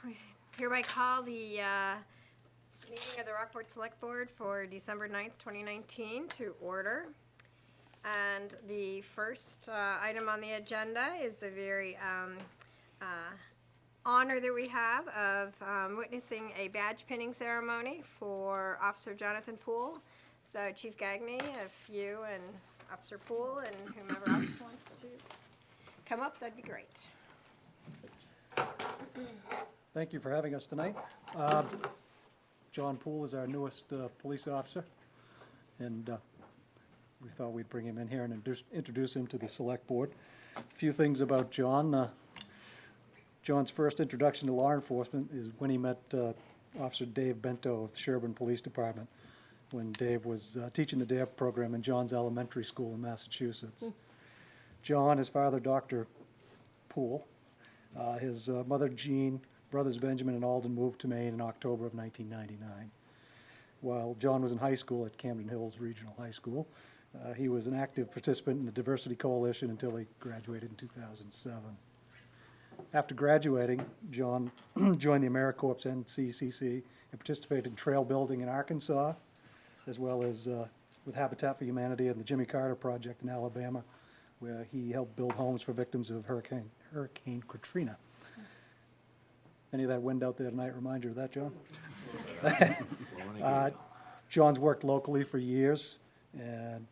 We hereby call the meeting of the Rockport Select Board for December 9th, 2019 to order. And the first item on the agenda is the very honor that we have of witnessing a badge pinning ceremony for Officer Jonathan Poole. So Chief Gagne, if you and Officer Poole and whomever else wants to come up, that'd be great. Thank you for having us tonight. John Poole is our newest police officer, and we thought we'd bring him in here and introduce him to the Select Board. A few things about John. John's first introduction to law enforcement is when he met Officer Dave Bento of the Sherburne Police Department, when Dave was teaching the DARE program in John's Elementary School in Massachusetts. John, his father, Dr. Poole, his mother, Jean, brothers Benjamin and Alden moved to Maine in October of 1999. While John was in high school at Camden Hills Regional High School, he was an active participant in the Diversity Coalition until he graduated in 2007. After graduating, John joined the AmeriCorps NCCC and participated in trail building in Arkansas, as well as with Habitat for Humanity and the Jimmy Carter Project in Alabama, where he helped build homes for victims of Hurricane Katrina. Any of that wind out there tonight remind you of that, John? John's worked locally for years, and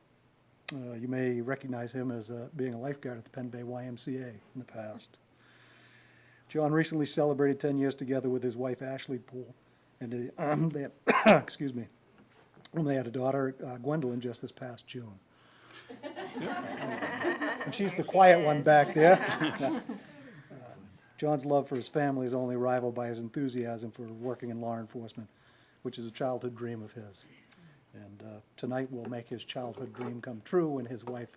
you may recognize him as being a lifeguard at the Penn Bay YMCA in the past. John recently celebrated 10 years together with his wife, Ashley Poole, and they had, excuse me, they had a daughter, Gwendolyn, just this past June. And she's the quiet one back there. John's love for his family is only rivaled by his enthusiasm for working in law enforcement, which is a childhood dream of his. And tonight we'll make his childhood dream come true when his wife,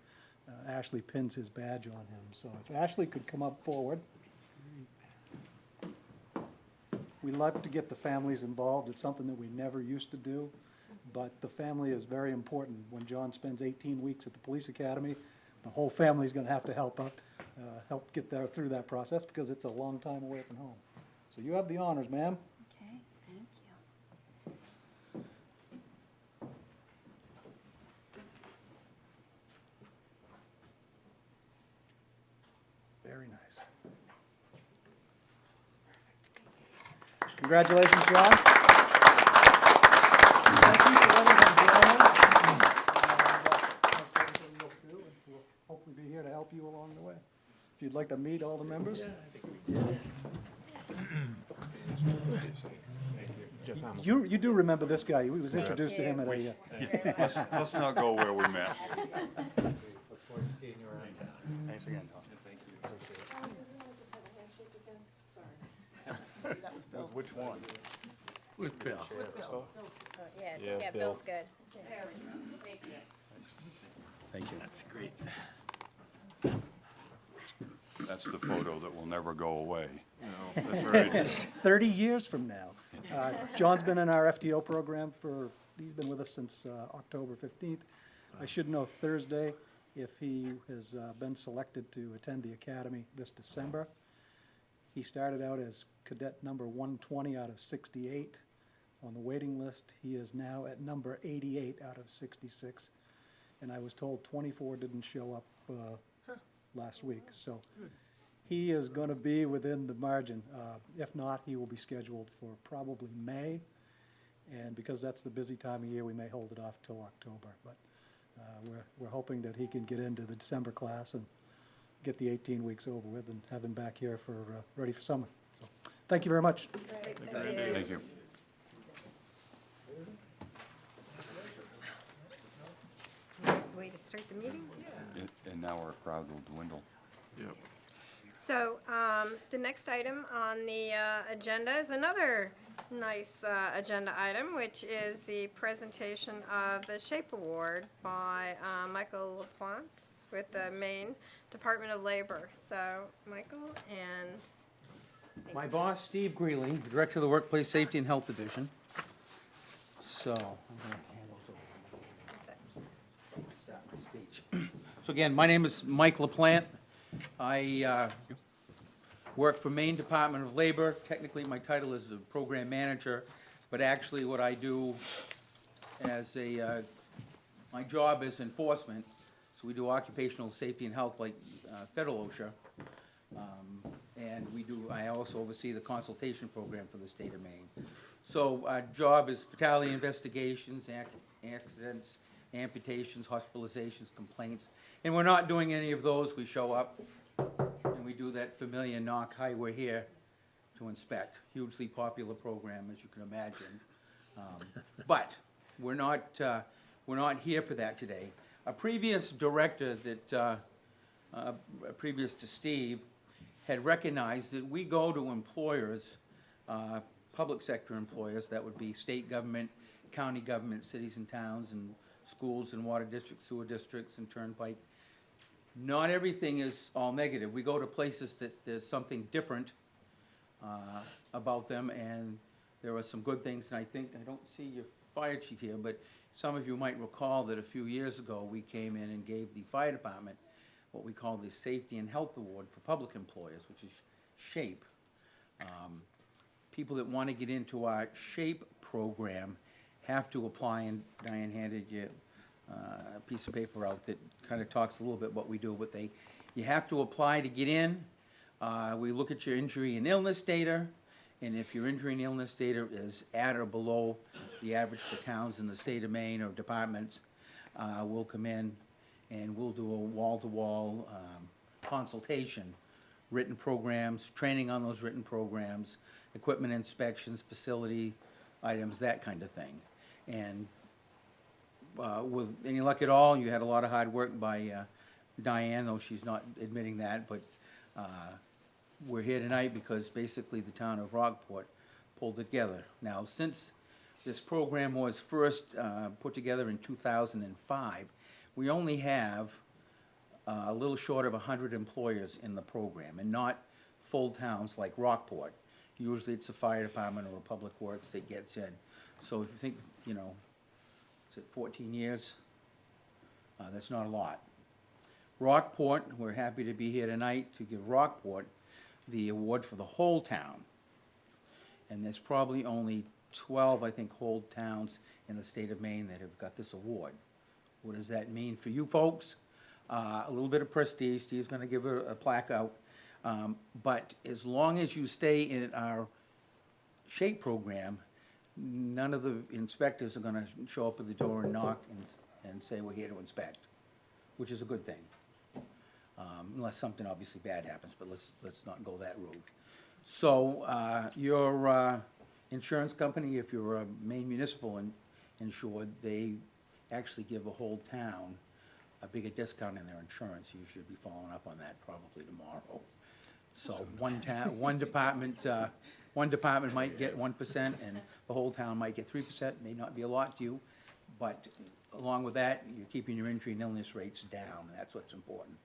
Ashley, pins his badge on him. So if Ashley could come up forward. We love to get the families involved. It's something that we never used to do, but the family is very important. When John spends 18 weeks at the police academy, the whole family's going to have to help get there through that process, because it's a long time away from home. So you have the honors, ma'am. Okay, thank you. Very nice. Congratulations, John. Thank you for letting us join us. That's everything you'll do, and we'll hopefully be here to help you along the way. If you'd like to meet all the members. You do remember this guy. We was introduced to him at a... Let's not go where we met. Look forward to seeing you around town. Thanks again, Tom. Thank you. Which one? With Bill. Yeah, Bill's good. Thank you. That's great. That's the photo that will never go away. That's right. 30 years from now. John's been in our FTO program he's been with us since October 15th. I should know Thursday if he has been selected to attend the academy this December. He started out as cadet number 120 out of 68 on the waiting list. He is now at number 88 out of 66. And I was told 24 didn't show up last week. So he is going to be within the margin. If not, he will be scheduled for probably May. And because that's the busy time of year, we may hold it off till October. But we're hoping that he can get into the December class and get the 18 weeks over with and have him back here for ready for summer. So thank you very much. Great, Thank you. Nice way to start the meeting. And now our crowd will dwindle. Yep. So the next item on the agenda is another nice agenda item, which is the presentation of the SHAPE Award by Michael LaPlante with the Maine Department of Labor. So Michael and... My boss, Steve Greeling, the Director of the Workplace Safety and Health Division. So, I'm going to hand those over. Start my speech. So again, my name is Mike LaPlante. I work for Maine Department of Labor. Technically, my title is a program manager, but actually what I do as my job is enforcement. So we do occupational safety and health like federal OSHA. And I also oversee the consultation program for the state of Maine. So our job is fatality investigations, accidents, amputations, hospitalizations, complaints. And we're not doing any of those. We show up and we do that familiar knock, hi, we're here to inspect. Hugely popular program, as you can imagine. But we're not here for that today. A previous director that, previous to Steve, had recognized that we go to employers, public sector employers, that would be state government, county government, cities and towns, and schools and water districts, sewer districts, and turnpike. Not everything is all negative. We go to places that there's something different about them, and there are some good things, and I don't see your fire chief here, but some of you might recall that a few years ago, we came in and gave the fire department what we call the Safety and Health Award for public employers, which is SHAPE. People that want to get into our SHAPE program have to apply, and Diane handed you a piece of paper out that kind of talks a little bit what we do, but you have to apply to get in. We look at your injury and illness data, and if your injury and illness data is at or below the average for towns in the state of Maine or departments, we'll come in and we'll do a wall-to-wall consultation, written programs, training on those written programs, equipment inspections, facility items, that kind of thing. And with any luck at all, you had a lot of hard work by Diane, though she's not admitting that, but we're here tonight because basically the town of Rockport pulled it together. Now, since this program was first put together in 2005, we only have a little short of 100 employers in the program, and not full towns like Rockport. Usually it's a fire department or a public works that gets in. So if you think, is it 14 years? That's not a lot. Rockport, we're happy to be here tonight to give Rockport the award for the whole town. And there's probably only 12, I think, whole towns in the state of Maine that have got this award. What does that mean for you folks? A little bit of prestige. Steve's going to give a plaque out. But as long as you stay in our SHAPE program, none of the inspectors are going to show up at the door and knock and say, we're here to inspect, which is a good thing. Unless something obviously bad happens, but let's not go that route. So your insurance company, if you're a Maine municipal insured, they actually give a whole town a bigger discount in their insurance. You should be following up on that probably tomorrow. So one department might get 1%, and the whole town might get 3%. May not be a lot to you, but along with that, you're keeping your injury and illness rates down, and that's what's important.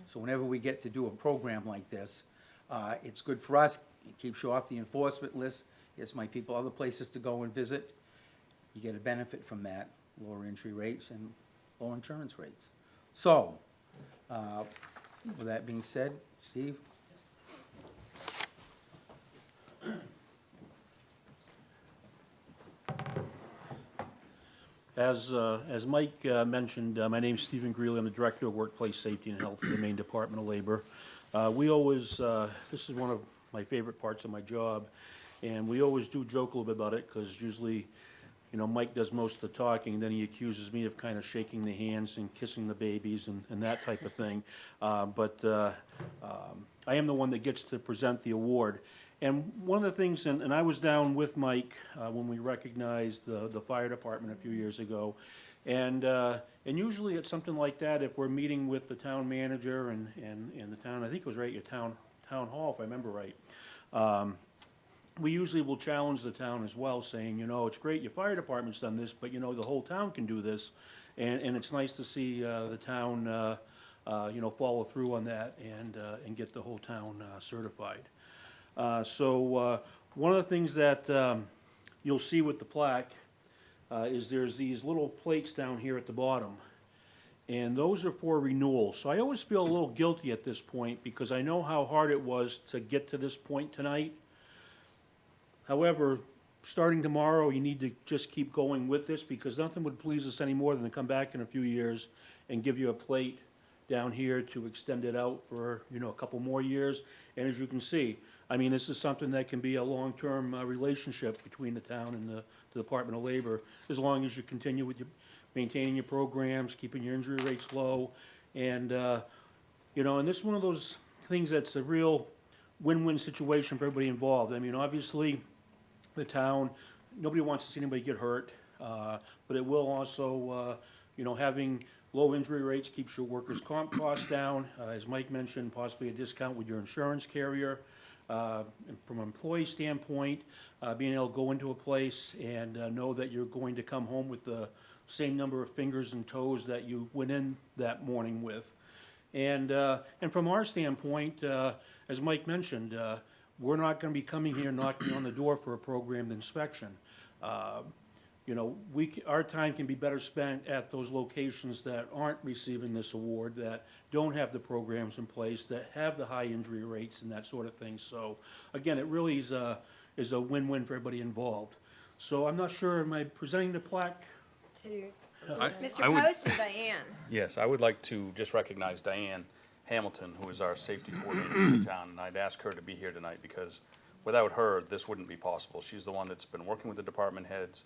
So whenever we get to do a program like this, it's good for us. It keeps you off the enforcement list. Gives my people other places to go and visit. You get a benefit from that, lower injury rates and low insurance rates. So, with that being said, Steve? As Mike mentioned, my name's Stephen Greeley. I'm the Director of Workplace Safety and Health for the Maine Department of Labor. We always, this is one of my favorite parts of my job, and we always do joke a little bit about it, because usually, Mike does most of the talking, and then he accuses me of kind of shaking the hands and kissing the babies and that type of thing. But I am the one that gets to present the award. And one of the things, and I was down with Mike when we recognized the fire department a few years ago, and usually it's something like that, if we're meeting with the town manager and the town, I think it was right at your town hall, if I remember right, we usually will challenge the town as well, saying, it's great your fire department's done this, but the whole town can do this, and it's nice to see the town follow through on that and get the whole town certified. So one of the things that you'll see with the plaque is there's these little plates down here at the bottom. and those are for renewal. So I always feel a little guilty at this point, because I know how hard it was to get to this point tonight. However, starting tomorrow, you need to just keep going with this, because nothing would please us any more than to come back in a few years and give you a plate down here to extend it out for, you know, a couple more years. And as you can see, I mean, this is something that can be a long-term relationship between the town and the Department of Labor, as long as you continue with your, maintaining your programs, keeping your injury rates low. And, you know, and this is one of those things that's a real win-win situation for everybody involved. I mean, obviously, the town, nobody wants to see anybody get hurt, but it will also, you know, having low injury rates keeps your workers' comp costs down. As Mike mentioned, possibly a discount with your insurance carrier. And from an employee standpoint, being able to go into a place and know that you're going to come home with the same number of fingers and toes that you went in that morning with. And from our standpoint, as Mike mentioned, we're not gonna be coming here knocking on the door for a programmed inspection. You know, our time can be better spent at those locations that aren't receiving this award, that don't have the programs in place, that have the high injury rates and that sort of thing. So, again, it really is a win-win for everybody involved. So I'm not sure, am I presenting the plaque? To I Mr. would- Post or Diane? Yes, I would like to just recognize Diane Hamilton, who is our safety coordinator for the town, and I'd ask her to be here tonight, because without her, this wouldn't be possible. She's the one that's been working with the department heads,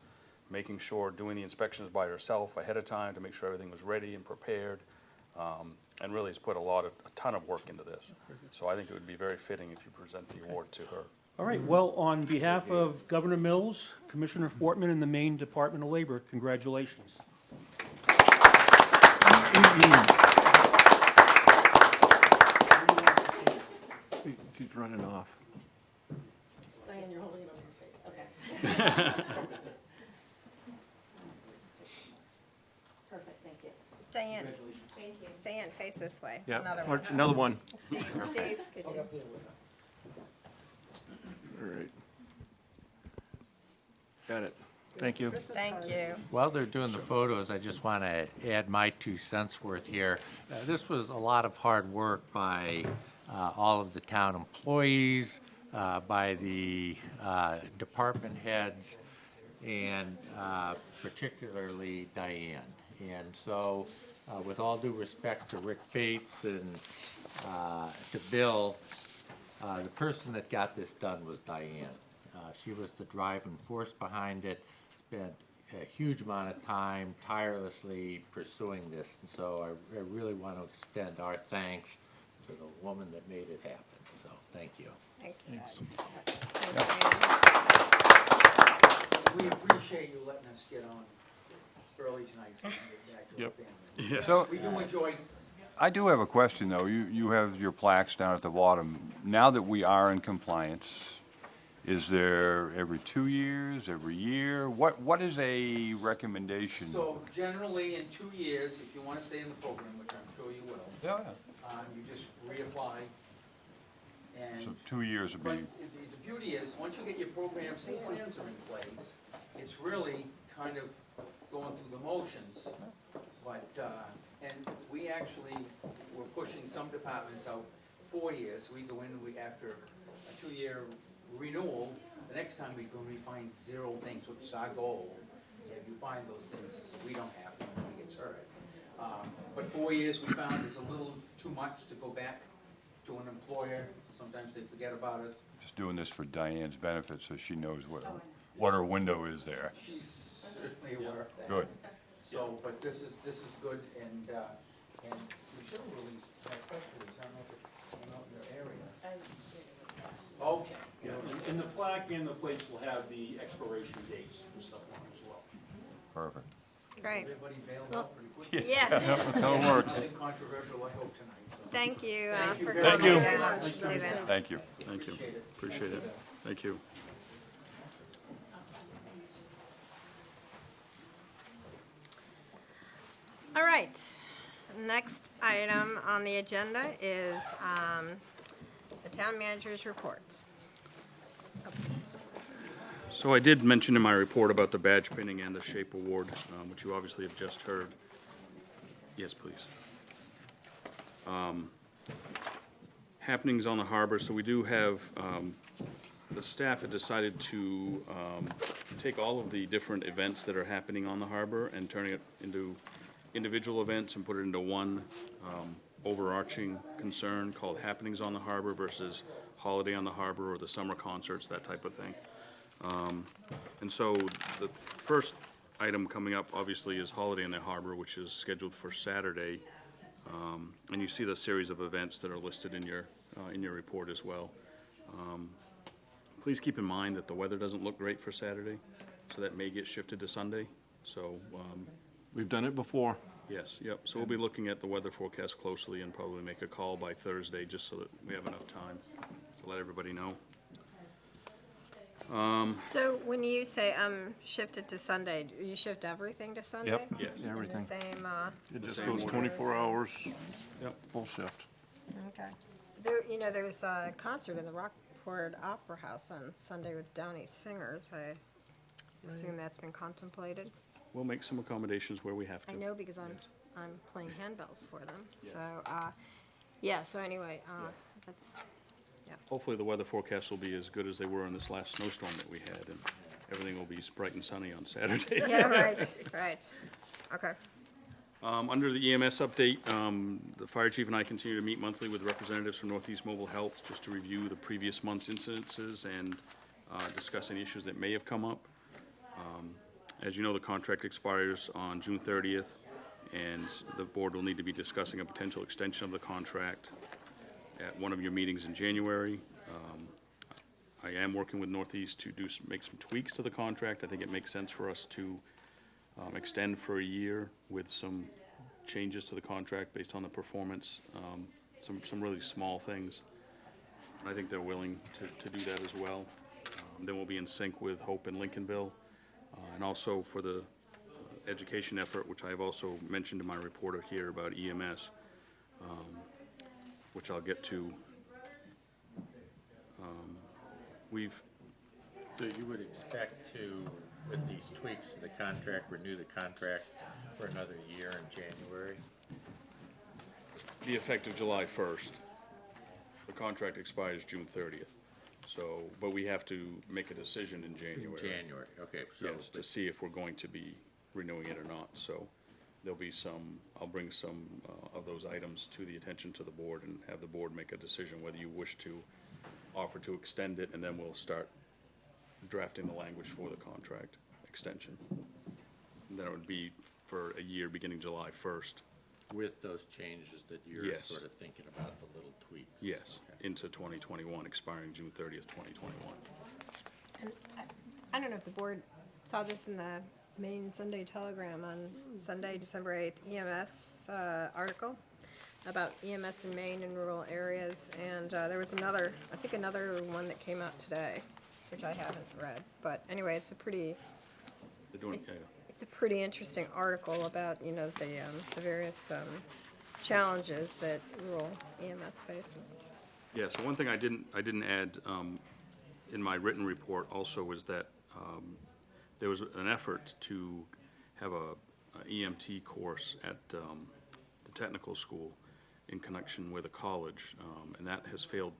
making sure, doing the inspections by herself ahead of time to make sure everything was ready and prepared, and really has put a ton of work into this. So I think it would be very fitting if you present the award to her. All right, well, on behalf of Governor Mills, Commissioner Fortman, and the Maine Department of Labor, congratulations. She's running off. Diane, you're holding it over your face, okay. Perfect, thank you. Diane. Thank you. Diane, face this way. Yeah, Another or one. another one. Steve, could you? All right. Got it. Thank you. Thank you. While they're doing the photos, I just want to add my 2 cents worth here. This was a lot of hard work by all of the town employees, by the department heads, and particularly Diane. And so, with all due respect to Rick Bates and to Bill, the person that got this done was Diane. She was the driving force behind it, spent a huge amount of time tirelessly pursuing this. And so I really want to extend our thanks to the woman that made it happen. So, thank you. Thanks. We appreciate you letting us get on early tonight so we can get back to our family. So, We do enjoy, I do have a question, though. You have your plaques down at the bottom. Now that we are in compliance, is there every 2 years, every year? What is a recommendation? so generally in 2 years, if you want to stay in the program, which I'm sure you will, Yeah, you just reapply. And so 2 years would But be, the beauty is, once you get your programs and plans are in place, it's really kind of going through the motions. But, and we actually were pushing some departments out 4 years. We go in, after a 2-year renewal, the next time we go, we find 0 things, which is our goal. If you find those things, we don't have them, nobody gets hurt. But 4 years, we found is a little too much to go back to an employer. Sometimes they forget about us. just doing this for Diane's benefit, so she knows what her window is there. She's certainly aware of that. Good. So, but this is good, and we should have released that press release, I don't know if it's, I don't know your area. Okay. And the plaque and the plates will have the expiration dates and stuff on them as well. Perfect. Great. Everybody bailed out pretty quickly. Yeah, That's how it works. Nothing controversial, I hope, tonight, so. thank you Thank you for very coming much. down to do this. Thank you. Thank you. Appreciate it. Appreciate it. Thank you. All right, next item on the agenda is the town manager's report. So I did mention in my report about the badge pinning and the SHAPE award, which you obviously have just heard. Yes, please. Happenings on the harbor, so we do have, the staff had decided to take all of the different events that are happening on the harbor and turning it into individual events and put it into one overarching concern called Happenings on the Harbor versus Holiday on the Harbor or the summer concerts, that type of thing. And so the first item coming up, obviously, is Holiday in the Harbor, which is scheduled for Saturday. And you see the series of events that are listed in your report as well. Please keep in mind that the weather doesn't look great for Saturday, so that may get shifted to Sunday. So, We've done it before. yes, yep, so we'll be looking at the weather forecast closely and probably make a call by Thursday, just so that we have enough time to let everybody know. So when you say shifted to Sunday, do you shift everything to Sunday? Yep. Yes. In the Everything. same, It just same goes order. 24 hours, Yep. full shift. okay. There's a concert in the Rockport Opera House on Sunday with Downey Singers. I assume that's been contemplated. We'll make some accommodations where we have to. I know because Yes. I'm playing handbells for them. Yes. So, so anyway, that's, Hopefully, the weather forecast will be as good as they were in this last snowstorm that we had, and everything will be bright and sunny on Saturday. yeah, right. Okay. Under the EMS update, the fire chief and I continue to meet monthly with representatives from Northeast Mobile Health just to review the previous month's incidences and discuss any issues that may have come up. As you know, the contract expires on June 30th, and the board will need to be discussing a potential extension of the contract at one of your meetings in January. I am working with Northeast to make some tweaks to the contract. I think it makes sense for us to extend for a year with some changes to the contract based on the performance, some really small things. I think they're willing to do that as well. Then we'll be in sync with Hope and Lincolnville. And also for the education effort, which I've also mentioned in my report here about EMS, which I'll get to. So you would expect to, with these tweaks to the contract, renew the contract for another year in January? Be effective July 1st. The contract expires June 30th. So, but we have to make a decision in January. January, okay, so. Yes, to see if we're going to be renewing it or not. So there'll be I'll bring some of those items to the attention to the board and have the board make a decision whether you wish to offer to extend it, and then we'll start drafting the language for the contract extension. And then it would be for a year beginning July 1st. With those changes that you're Yes. sort of thinking about, the little tweaks? Yes, Okay. into 2021, expiring June 30th, 2021. And I don't know if the board saw this in the Maine Sunday Telegram on Sunday, December 8th, EMS article about EMS in Maine and rural areas. And there was another one that came out today, which I haven't read. But anyway, it's a pretty interesting article about, the various challenges that rural EMS faces. Yeah, so one thing I didn't add in my written report also was that there was an effort to have a EMT course at the technical school in connection with a college, and that has failed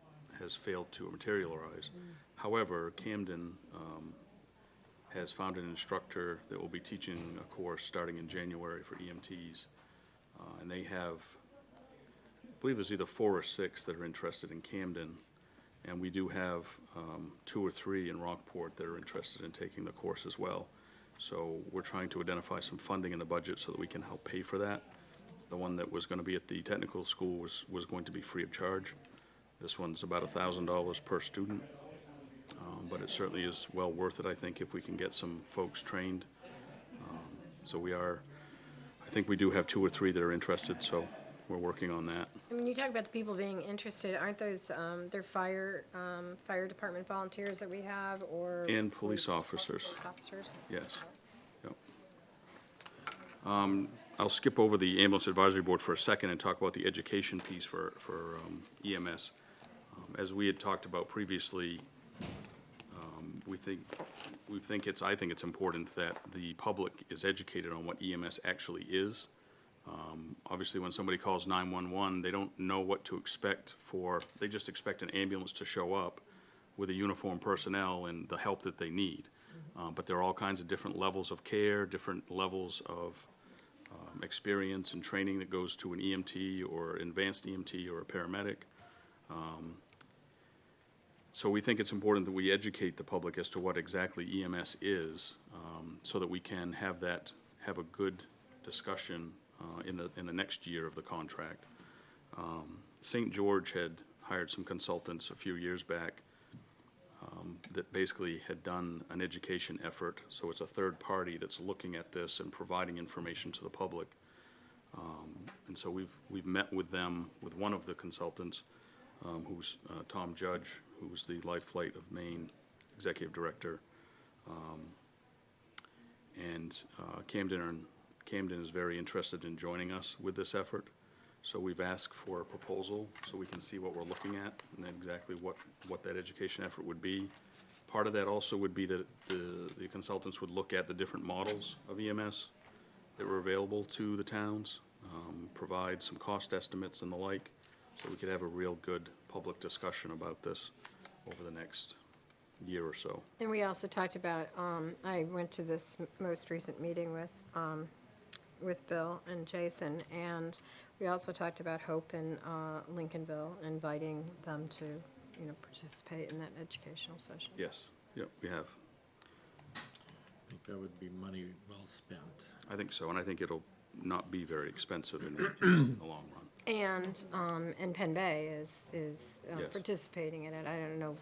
to materialize. However, Camden has found an instructor that will be teaching a course starting in January for EMTs, and they have, I believe there's either 4 or 6 that are interested in Camden, and we do have 2 or 3 in Rockport that are interested in taking the course as well. So we're trying to identify some funding in the budget so that we can help pay for that. The one that was going to be at the technical school was going to be free of charge. This one's about $1,000 per student, but it certainly is well worth it, I think, if we can get some folks trained. So I think we do have 2 or 3 that are interested, so we're working on that. I mean, you talk about the people being interested, aren't those, they're fire department volunteers that we have, or? And police officers. Police officers? Yes. Yep. I'll skip over the ambulance advisory board for a second and talk about the education piece for EMS. As we had talked about previously, I think it's important that the public is educated on what EMS actually is. Obviously, when somebody calls 911, they don't know what to expect they just expect an ambulance to show up with a uniformed personnel and the help that they need. But there are all kinds of different levels of care, different levels of experience and training that goes to an EMT or advanced EMT or a paramedic. So we think it's important that we educate the public as to what exactly EMS is, so that we can have a good discussion in the next year of the contract. St. George had hired some consultants a few years back that basically had done an education effort, so it's a third party that's looking at this and providing information to the public. And so we've met with them, with one of the consultants, who's Tom Judge, who's the Life Flight of Maine Executive Director. And Camden is very interested in joining us with this effort. So we've asked for a proposal so we can see what we're looking at and then exactly what that education effort would be. Part of that also would be that the consultants would look at the different models of EMS that were available to the towns, provide some cost estimates and the like, so we could have a real good public discussion about this over the next year or so. And we also talked about, I went to this most recent meeting with Bill and Jason, and we also talked about Hope in Lincolnville, inviting them to, participate in that educational session. Yes, yep, we have. I think that would be money well spent. I think so, and I think it'll not be very expensive in the long run. And Penn Bay is Yes. participating in it. I don't know,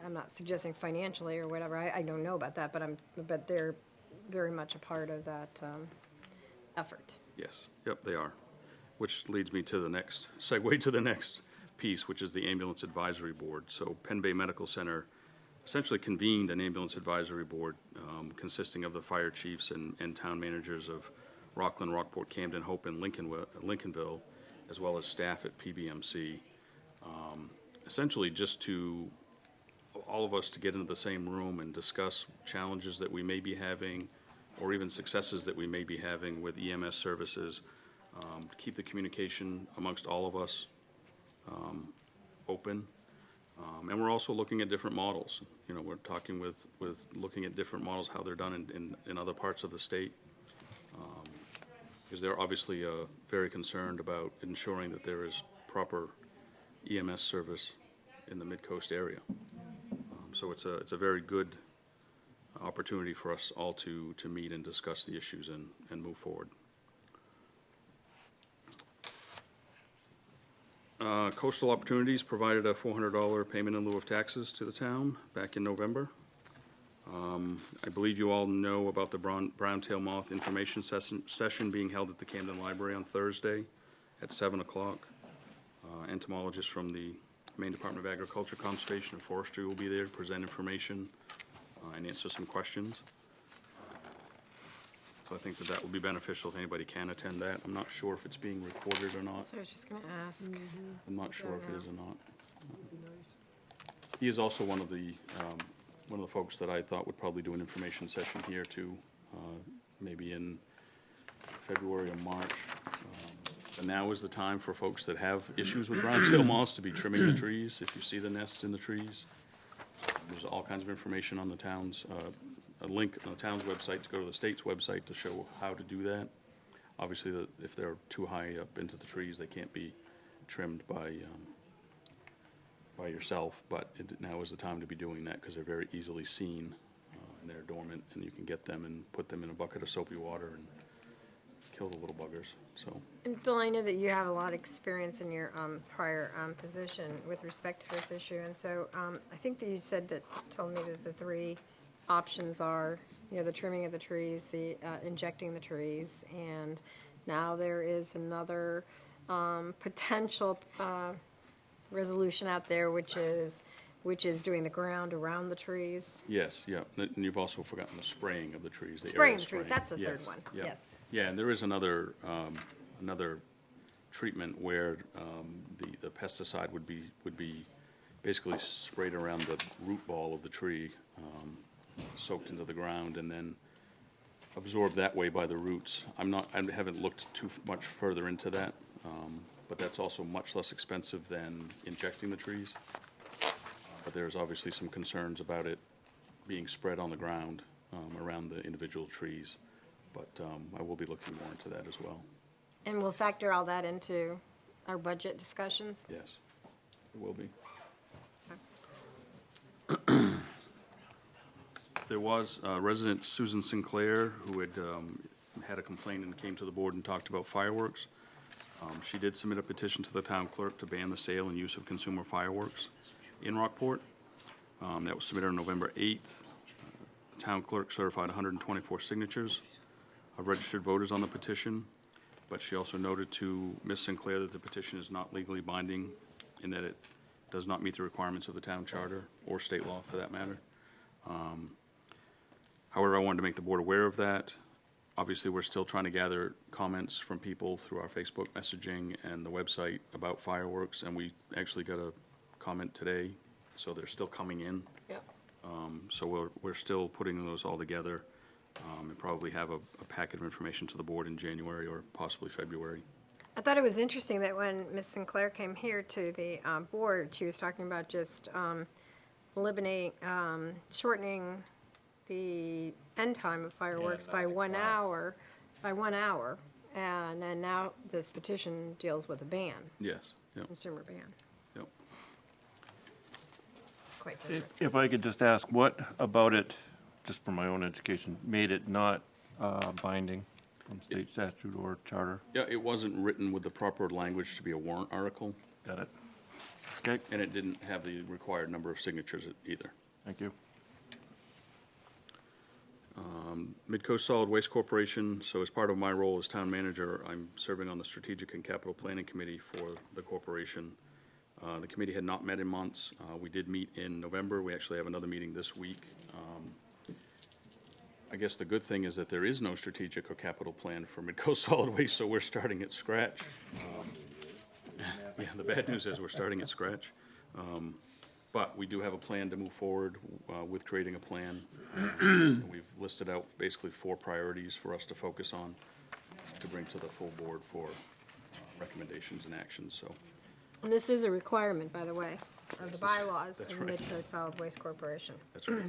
I'm not suggesting financially or whatever, I don't know about that, but they're very much a part of that effort. Yes, yep, they are. Which leads me to the next, segue to the next piece, which is the Ambulance Advisory Board. So Penn Bay Medical Center essentially convened an Ambulance Advisory Board consisting of the fire chiefs and town managers of Rockland, Rockport, Camden, Hope, and Lincolnville, as well as staff at PBMC. Essentially just to, all of us to get into the same room and discuss challenges that we may be having, or even successes that we may be having with EMS services, to keep the communication amongst all of us open. And we're also looking at different models. We're talking with looking at different models, how they're done in other parts of the state. Because they're obviously very concerned about ensuring that there is proper EMS service in the Mid-Coast area. So it's a very good opportunity for us all to meet and discuss the issues and move forward. Coastal Opportunities provided a $400 payment in lieu of taxes to the town back in November. I believe you all know about the brown-tail moth information session being held at the Camden Library on Thursday at 7 o'clock. Entomologists from the Maine Department of Agriculture, Conservation, and Forestry will be there to present information and answer some questions. So I think that will be beneficial if anybody can attend that. I'm not sure if it's being recorded or not. So I was just going to ask. I'm not sure if it is or not. He is also one of the folks that I thought would probably do an information session here too, maybe in February or March. And now is the time for folks that have issues with brown-tail moths to be trimming the trees. If you see the nests in the trees, there's all kinds of information on the town's, a link on the town's website to go to the state's website to show how to do that. Obviously, if they're too high up into the trees, they can't be trimmed by yourself, but now is the time to be doing that because they're very easily seen and they're dormant, and you can get them and put them in a bucket of soapy water and kill the little buggers, so. And Bill, I know that you have a lot of experience in your prior position with respect to this issue, and so I think that you told me that the three options are, the trimming of the trees, the injecting the trees, and now there is another potential resolution out there, which is doing the ground around the trees. Yes, yeah, and you've also forgotten the spraying of the trees. The Spraying aerial the trees, spraying. that's the third Yes, one, yeah. yes. Yeah, and there is another treatment where the pesticide would be basically sprayed around the root ball of the tree, soaked into the ground, and then absorbed that way by the roots. I haven't looked too much further into that, but that's also much less expensive than injecting the trees. But there's obviously some concerns about it being spread on the ground around the individual trees. But I will be looking more into that as well. And we'll factor all that into our budget discussions? Yes, it will be. There was resident Susan Sinclair who had had a complaint and came to the board and talked about fireworks. She did submit a petition to the town clerk to ban the sale and use of consumer fireworks in Rockport. That was submitted on November 8th. The town clerk certified 124 signatures of registered voters on the petition, but she also noted to Ms. Sinclair that the petition is not legally binding in that it does not meet the requirements of the town charter or state law for that matter. However, I wanted to make the board aware of that. Obviously, we're still trying to gather comments from people through our Facebook messaging and the website about fireworks, and we actually got a comment today, so they're still coming in. Yep. So we're still putting those all together, and probably have a packet of information to the board in January or possibly February. I thought it was interesting that when Ms. Sinclair came here to the board, she was talking about just eliminating, shortening the end time of fireworks by 1 hour, and then now this petition deals with a ban, Yes, yep, consumer ban. yep. Quite different. If I could just ask, what about it, just for my own education, made it not binding on state statute or charter? Yeah, it wasn't written with the proper language to be a warrant article, Got it. Okay, and it didn't have the required number of signatures either. thank you. Midcoast Solid Waste Corporation, so as part of my role as town manager, I'm serving on the Strategic and Capital Planning Committee for the corporation. The committee had not met in months. We did meet in November. We actually have another meeting this week. I guess the good thing is that there is no strategic or capital plan for Midcoast Solid Waste, so we're starting at scratch. Yeah, the bad news is we're starting at scratch. But we do have a plan to move forward with creating a plan. We've listed out basically 4 priorities for us to focus on to bring to the full board for recommendations and actions, so. And this is a requirement, by the way, of the Yes, bylaws of that's the right. Midcoast Solid Waste Corporation. That's right.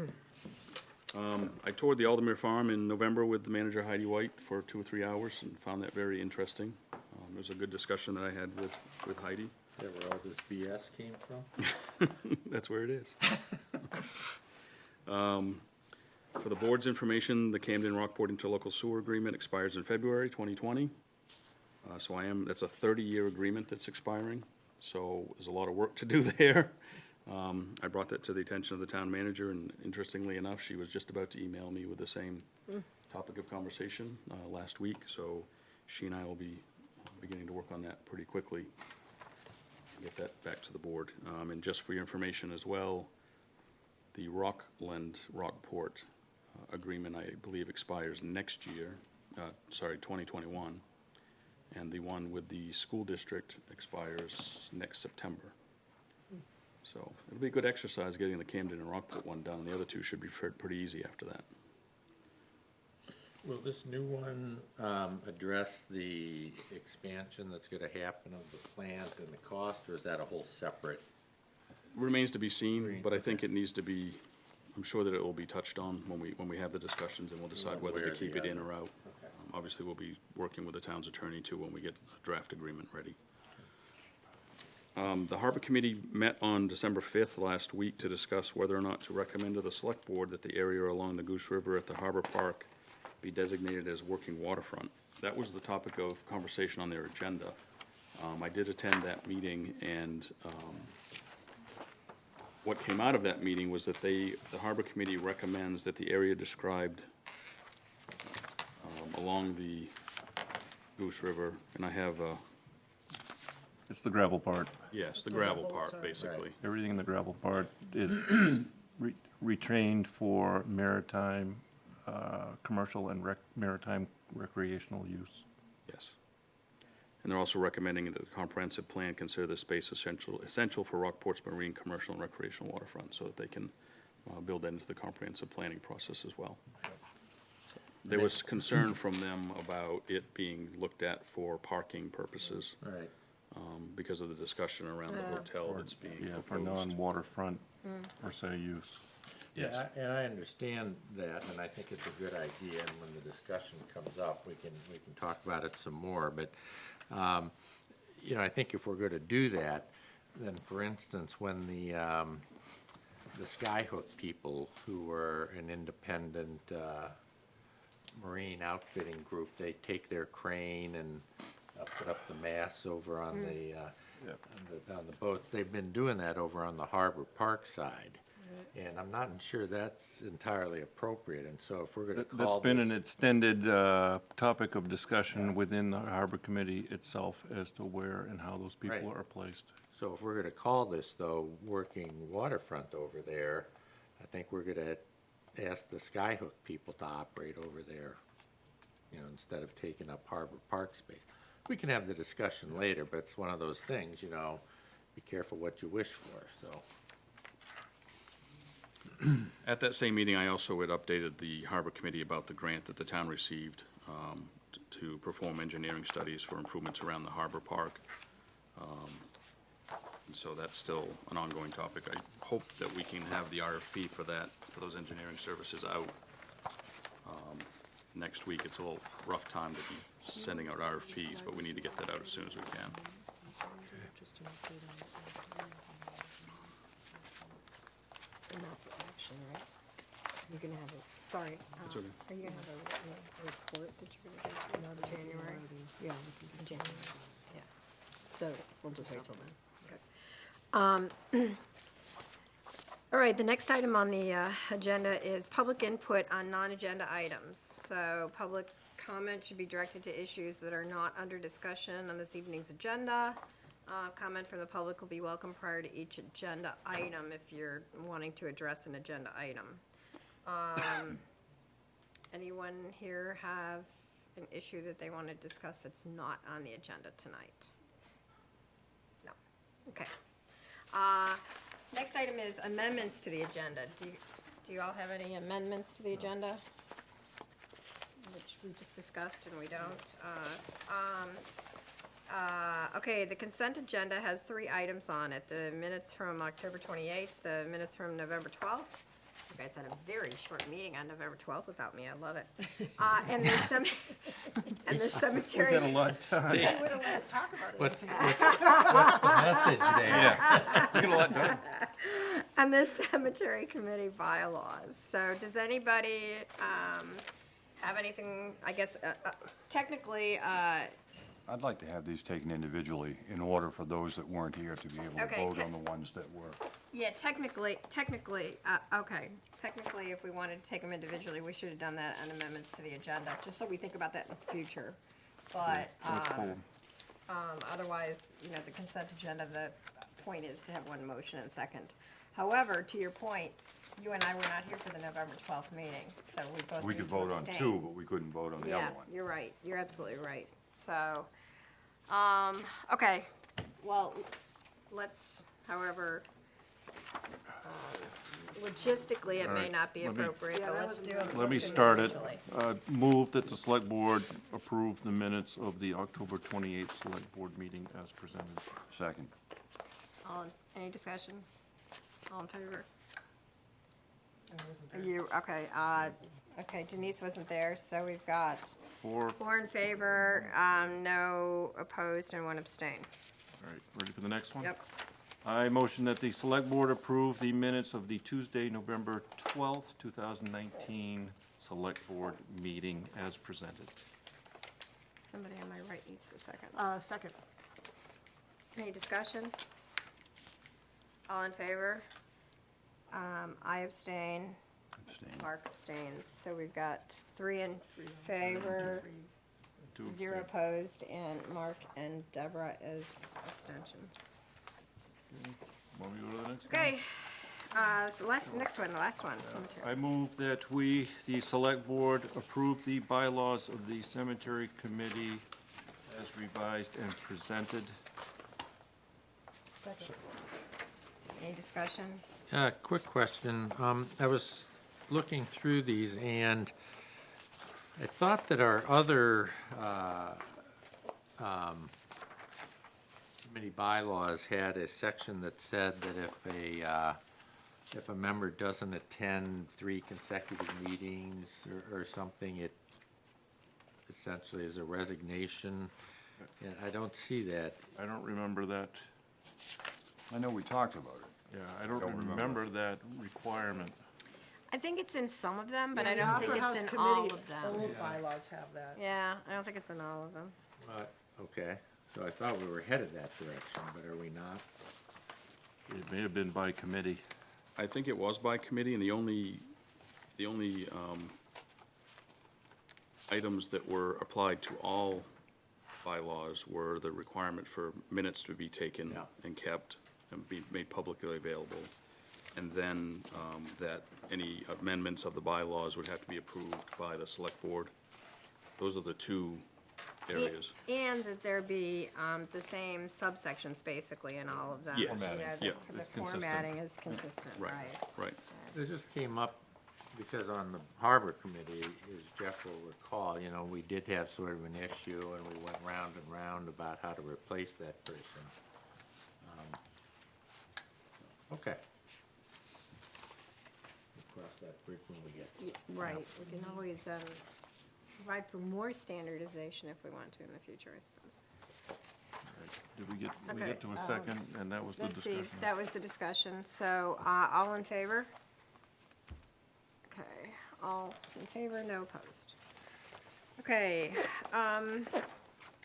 I toured the Aldermere Farm in November with the manager Heidi White for 2 or 3 hours and found that very interesting. It was a good discussion that I had with Heidi. Is that where all this BS came from? That's where it is. For the board's information, the Camden Rockport Interlocal Sewer Agreement expires in February 2020. So that's a 30-year agreement that's expiring, so there's a lot of work to do there. I brought that to the attention of the town manager, and interestingly enough, she was just about to email me with the same topic of conversation last week, so she and I will be beginning to work on that pretty quickly, get that back to the board. And just for your information as well, the Rockport agreement, I believe, expires next year, 2021. And the one with the school district expires next September. So it'll be a good exercise getting the Camden and Rockport one done. The other 2 should be pretty easy after that. Will this new one address the expansion that's gonna happen of the plant and the cost, or is that a whole separate? Remains to be seen, but I think it needs to be, I'm sure that it will be touched on when we have the discussions, and we'll decide One whether way to or keep the it in other. or out. Okay. Obviously, we'll be working with the town's attorney too when we get a draft agreement ready. The Harbor Committee met on December 5th last week to discuss whether or not to recommend to the Select Board that the area along the Goose River at the Harbor Park be designated as working waterfront. That was the topic of conversation on their agenda. I did attend that meeting, and what came out of that meeting was that the Harbor Committee recommends that the area described along the Goose River, and I have, It's the gravel part. yes, the gravel part, basically. Everything in the gravel part is retrained for maritime, commercial and maritime recreational use. Yes. And they're also recommending that the comprehensive plan consider this space essential for Rockport's marine, commercial, and recreational waterfront, so that they can build that into the comprehensive planning process as well. There was concern from them about it being looked at for parking purposes, Right. because of the discussion around the hotel that's being Yeah, for proposed. non-waterfront per se use. Yes. Yeah, and I understand that, and I think it's a good idea, and when the discussion comes up, we can talk about it some more, but, you know, I think if we're gonna do that, then for instance, when the Skyhook people, who were an independent, marine outfitting group, they take their crane and put up the masts over on the, on the boats. They've been doing that over on the Harbor Park side. And I'm not sure that's entirely appropriate, and so if we're gonna call That's been an this, extended topic of discussion within the Harbor Committee itself as to where and how those people Right. are placed. so if we're gonna call this, though, working waterfront over there, I think we're gonna ask the Skyhook people to operate over there, you know, instead of taking up Harbor Park space. We can have the discussion later, but it's one of those things, you know, be careful what you wish for, so. At that same meeting, I also had updated the Harbor Committee about the grant that the town received to perform engineering studies for improvements around the harbor park. And so that's still an ongoing topic. I hope that we can have the RFP for that, for those engineering services out next week. It's a little rough time to be sending out RFPs, but we need to get that out as soon as we can. Not for action, right? You're gonna have a, sorry. That's okay. Are you gonna have a report that you're gonna give to us in January? Yeah, in January, yeah. So we'll just wait till then. Okay. All right, the next item on the agenda is public input on non-agenda items. So public comment should be directed to issues that are not under discussion on this evening's agenda. Comment from the public will be welcome prior to each agenda item if you're wanting to address an agenda item. Anyone here have an issue that they want to discuss that's not on the agenda tonight? No. Okay. Next item is amendments to the agenda. Do you all have any amendments to the agenda? Which we just discussed and we don't. Okay, the consent agenda has 3 items on it. The minutes from October 28th, the minutes from November 12th. You guys had a very short meeting on November 12th without me, I love it. And the cemetery. We've got a lot of time. You would've let us talk about it. What's the message there? Yeah, we got a lot done. And the cemetery committee bylaws. So does anybody have anything, I guess, technically, I'd like to have these taken individually in order for those that weren't here to be able to Okay, vote on the ones that were. yeah, technically, okay. Technically, if we wanted to take them individually, we should have done that on amendments to the agenda, just so we think about that in the future. But, That's cool. otherwise, you know, the consent agenda, the point is to have one motion and second. However, to your point, you and I were not here for the November 12th meeting, so we both We need could to vote on abstain. 2, but we couldn't vote on the Yeah, other one. you're right. You're absolutely right. So, okay, well, let's, however, logistically, it All may right, not be let me- appropriate, but let's do them. Let me just start it. individually. Move that the select board approve the minutes of the October 28th select board meeting as presented. Second. Any discussion? All in favor? You, okay, okay, Denise wasn't there, so we've got 4, 4 in favor, no opposed, and 1 abstain. all right, ready for the next one? Yep. I motion that the select board approve the minutes of the Tuesday, November 12th, 2019 select board meeting as presented. Somebody on my right needs a second. Second. Any discussion? All in favor? I abstain, Abstain. Mark abstains, so we've got 3 in favor, 2 0 abstain. opposed, and Mark and Deborah as abstentions. Want me to go to the next one? Okay, the last one, cemetery. I move that we, the select board, approve the bylaws of the cemetery committee as revised and presented. Any discussion? Quick question. I was looking through these, and I thought that our other committee bylaws had a section that said that if a member doesn't attend 3 consecutive meetings or something, it essentially is a resignation. And I don't see that. I don't remember that, I know we talked about it. yeah, I don't Don't remember. remember that requirement. I think it's in some of them, but I The don't think Opera House it's in all Committee of them. Old bylaws have that. Yeah, I don't think it's in all of them. Okay, so I thought we were headed that direction, but are we not? It may have been by committee. I think it was by committee, and the only items that were applied to all bylaws were the requirement for minutes to be taken Yeah. and kept and be made publicly available, and then that any amendments of the bylaws would have to be approved by the select board. Those are the two areas. And that there be the same subsections basically in all of them. Yes. You know, Formatting. the- Yeah. The It's consistent. formatting is consistent, Right, right. right. It just came up because on the harbor committee, as Jeff will recall, you know, we did have sort of an issue and we went round and round about how to replace that person. Okay. We'll cross that bridge when we get. Right, we can always provide for more standardization if we want to in the future, I suppose. Did we Okay, get to a second, and that was the Let's see, discussion? that was the discussion, so, all in favor? Okay, all in favor, no opposed. Okay,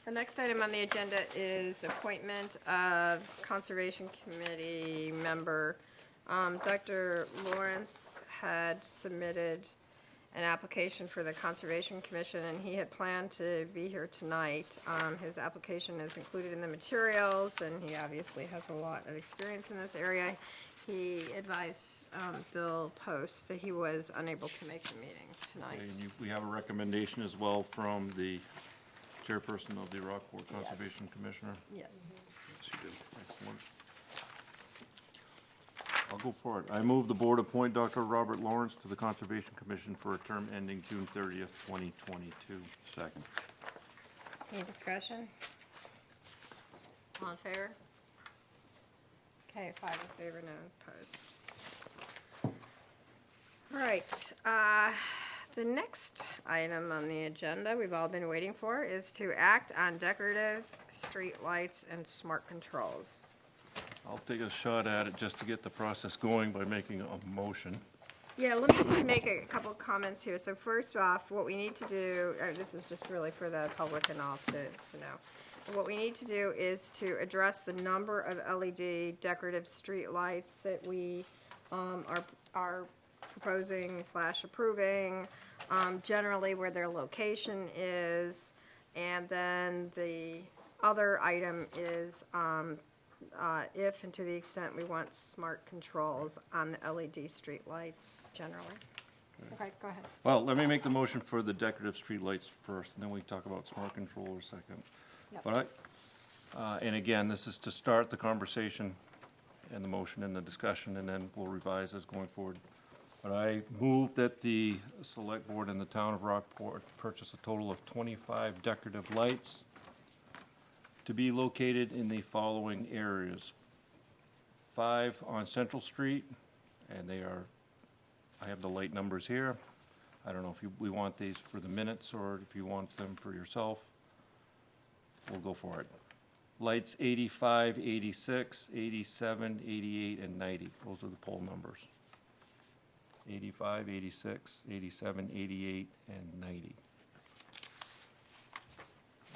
the next item on the agenda is appointment of Conservation Committee member. Dr. Lawrence had submitted an application for the Conservation Commission, and he had planned to be here tonight. His application is included in the materials, and he obviously has a lot of experience in this area. He advised Bill Post that he was unable to make the meeting tonight. And we have a recommendation as well from the chairperson of the Rockport Conservation Commissioner. Yes. Yes, you do. Excellent. I'll go for it. I move the board appoint Dr. Robert Lawrence to the Conservation Commission for a term ending June 30th, 2022. Second. Any discussion? All in favor? Okay, 5 in favor, no opposed. All right, the next item on the agenda we've all been waiting for is to act on decorative street lights and smart controls. I'll take a shot at it just to get the process going by making a motion. Yeah, let me just make a couple comments here. So first off, what we need to do, this is just really for the public and all to know. What we need to do is to address the number of LED decorative street lights that we are proposing / approving, generally where their location is, and then the other item is if and to the extent we want smart controls on the LED street lights generally. Okay, go ahead. Well, let me make the motion for the decorative streetlights first, and then we talk about smart controllers second. Yep. But and again, this is to start the conversation and the motion and the discussion, and then we'll revise as going forward. But I move that the select board in the town of Rockport purchase a total of 25 decorative lights to be located in the following areas. 5 on Central Street, and they are, I have the light numbers here. I don't know if we want these for the minutes or if you want them for yourself. We'll go for it. Lights 85, 86, 87, 88, and 90. Those are the poll numbers. 85, 86, 87, 88, and 90.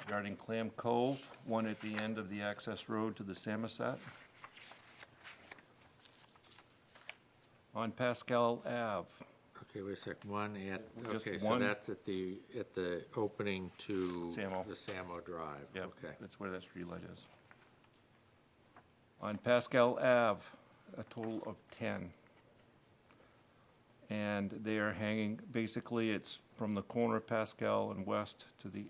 Regarding Clam Cove, one at the end of the access road to the Samoset. On Pascal Ave, Okay, wait a sec, one at, Just okay, so one. that's at the opening to Samo. the Samo Drive, yep, okay. that's where that streetlight is. On Pascal Ave, a total of 10. And they are hanging, basically, it's from the corner of Pascal and west to the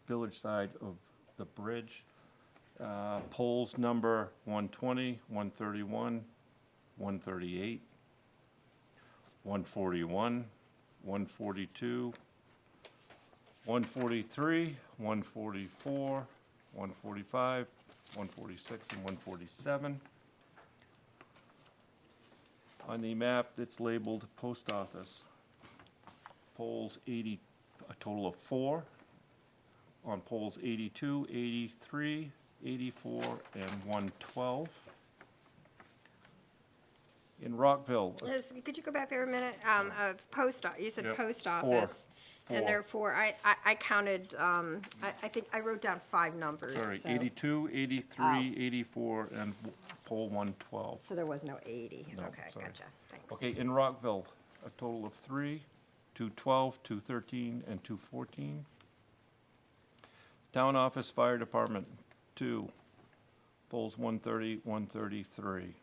village side of the bridge. Poles number 120, 131, 138, 141, 142, 143, 144, 145, 146, and 147. On the map, it's labeled post office. Poles 80, a total of 4. On poles 82, 83, 84, and 112. In Rockville, Could you go back there a minute? You said Yep, post 4. office. And 4. therefore, I counted, I think I wrote down 5 numbers. sorry, so- 82, 83, 84, and pole 112. So there was no 80. No, Okay, sorry. gotcha. Thanks. Okay, in Rockville, a total of 3, 212, 213, and 214. Town office, fire department, 2, poles 130, 133.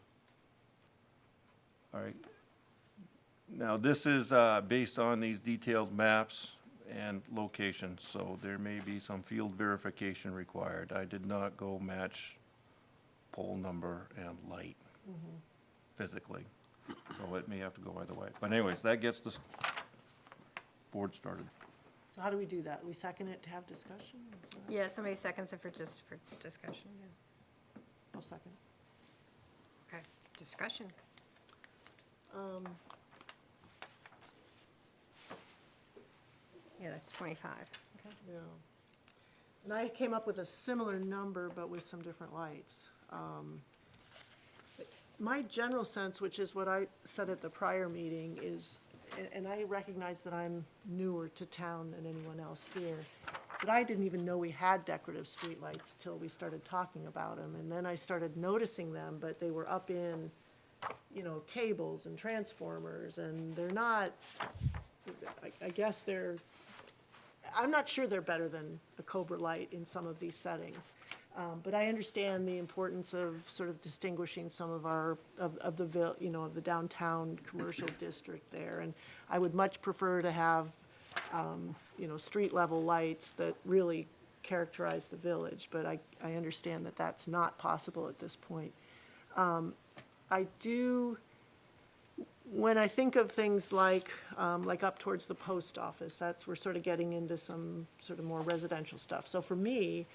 All right. Now, this is based on these detailed maps and locations, so there may be some field verification required. I did not go match pole number and light physically, so it may have to go either way. But anyways, that gets the board started. So how do we do that? We second it to have discussion? Is that- Yeah, somebody seconds it for discussion, yeah. I'll second. Okay, discussion. Yeah, that's 25. Okay. Yeah. And I came up with a similar number, but with some different lights. My general sense, which is what I said at the prior meeting, is, and I recognize that I'm newer to town than anyone else here, but I didn't even know we had decorative streetlights till we started talking about them. And then I started noticing them, but they were up in, cables and transformers, and they're not, I guess I'm not sure they're better than a Cobra light in some of these settings. But I understand the importance of sort of distinguishing some of the downtown commercial district there. And I would much prefer to have, street level lights that really characterize the village, but I understand that that's not possible at this point. When I think of things like up towards the post office, we're sort of getting into some sort of more residential stuff. So for me,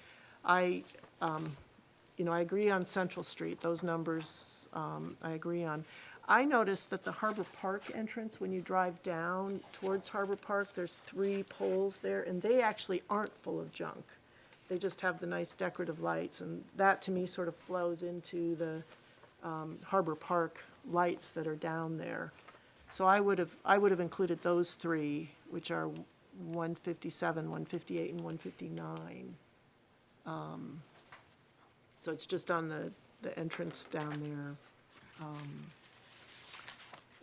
I agree on Central Street, those numbers, I agree on. I noticed that the Harbor Park entrance, when you drive down towards Harbor Park, there's 3 poles there, and they actually aren't full of junk. They just have the nice decorative lights, and that to me sort of flows into the Harbor Park lights that are down there. So I would have included those 3, which are 157, 158, and 159. So it's just on the entrance down there.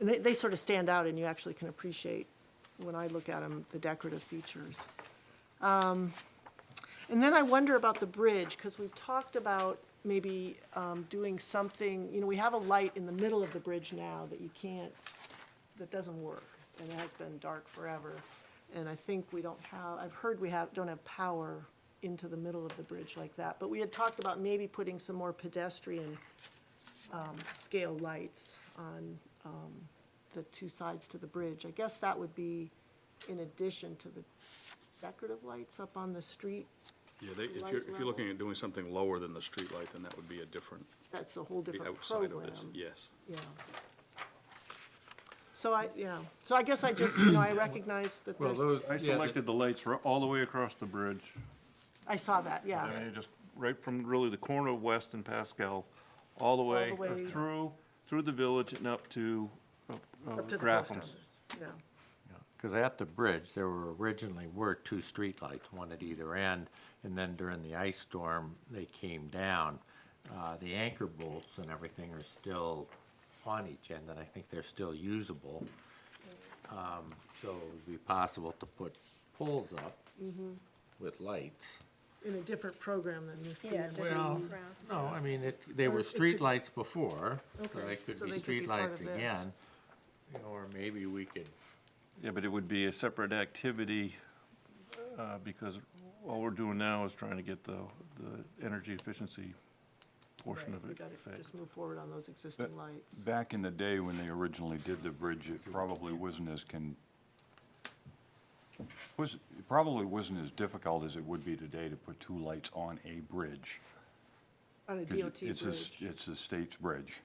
And they sort of stand out, and you actually can appreciate, when I look at them, the decorative features. And then I wonder about the bridge, because we've talked about maybe doing something, we have a light in the middle of the bridge now that doesn't work, and it has been dark forever. And I think I've heard don't have power into the middle of the bridge like that. But we had talked about maybe putting some more pedestrian scale lights on the 2 sides to the bridge. I guess that would be in addition to the decorative lights up on the street. Yeah, if you're looking at doing something lower than the streetlight, then that would be a different, That's a whole be different outside program. of this, yes. Yeah. So I guess I just, I recognize that there's, I selected the lights all the way across the bridge. I saw that, yeah. I mean, just right from really the corner of West and Pascal, all the way way- through the village and up to Up to the post Grafham's. office, yeah. Because at the bridge, there originally were 2 streetlights, one at either end, and then during the ice storm, they came down. The anchor bolts and everything are still on each end, and I think they're still usable. So it would be possible to put poles up with lights. In a different program than this. Yeah, different ground. No, I mean, they were Or it could- streetlights before, so Okay, they could so be they could be part streetlights of this. again. Or maybe we could, Yeah, but it would be a separate activity, because all we're doing now is trying to get the energy efficiency portion Right, of we it gotta fixed. just move forward on those existing lights. Back in the day when they originally did the bridge, it probably wasn't as it probably wasn't as difficult as it would be today to put 2 lights on a bridge. On a 'Cause DOT it's a bridge. It's a state's bridge.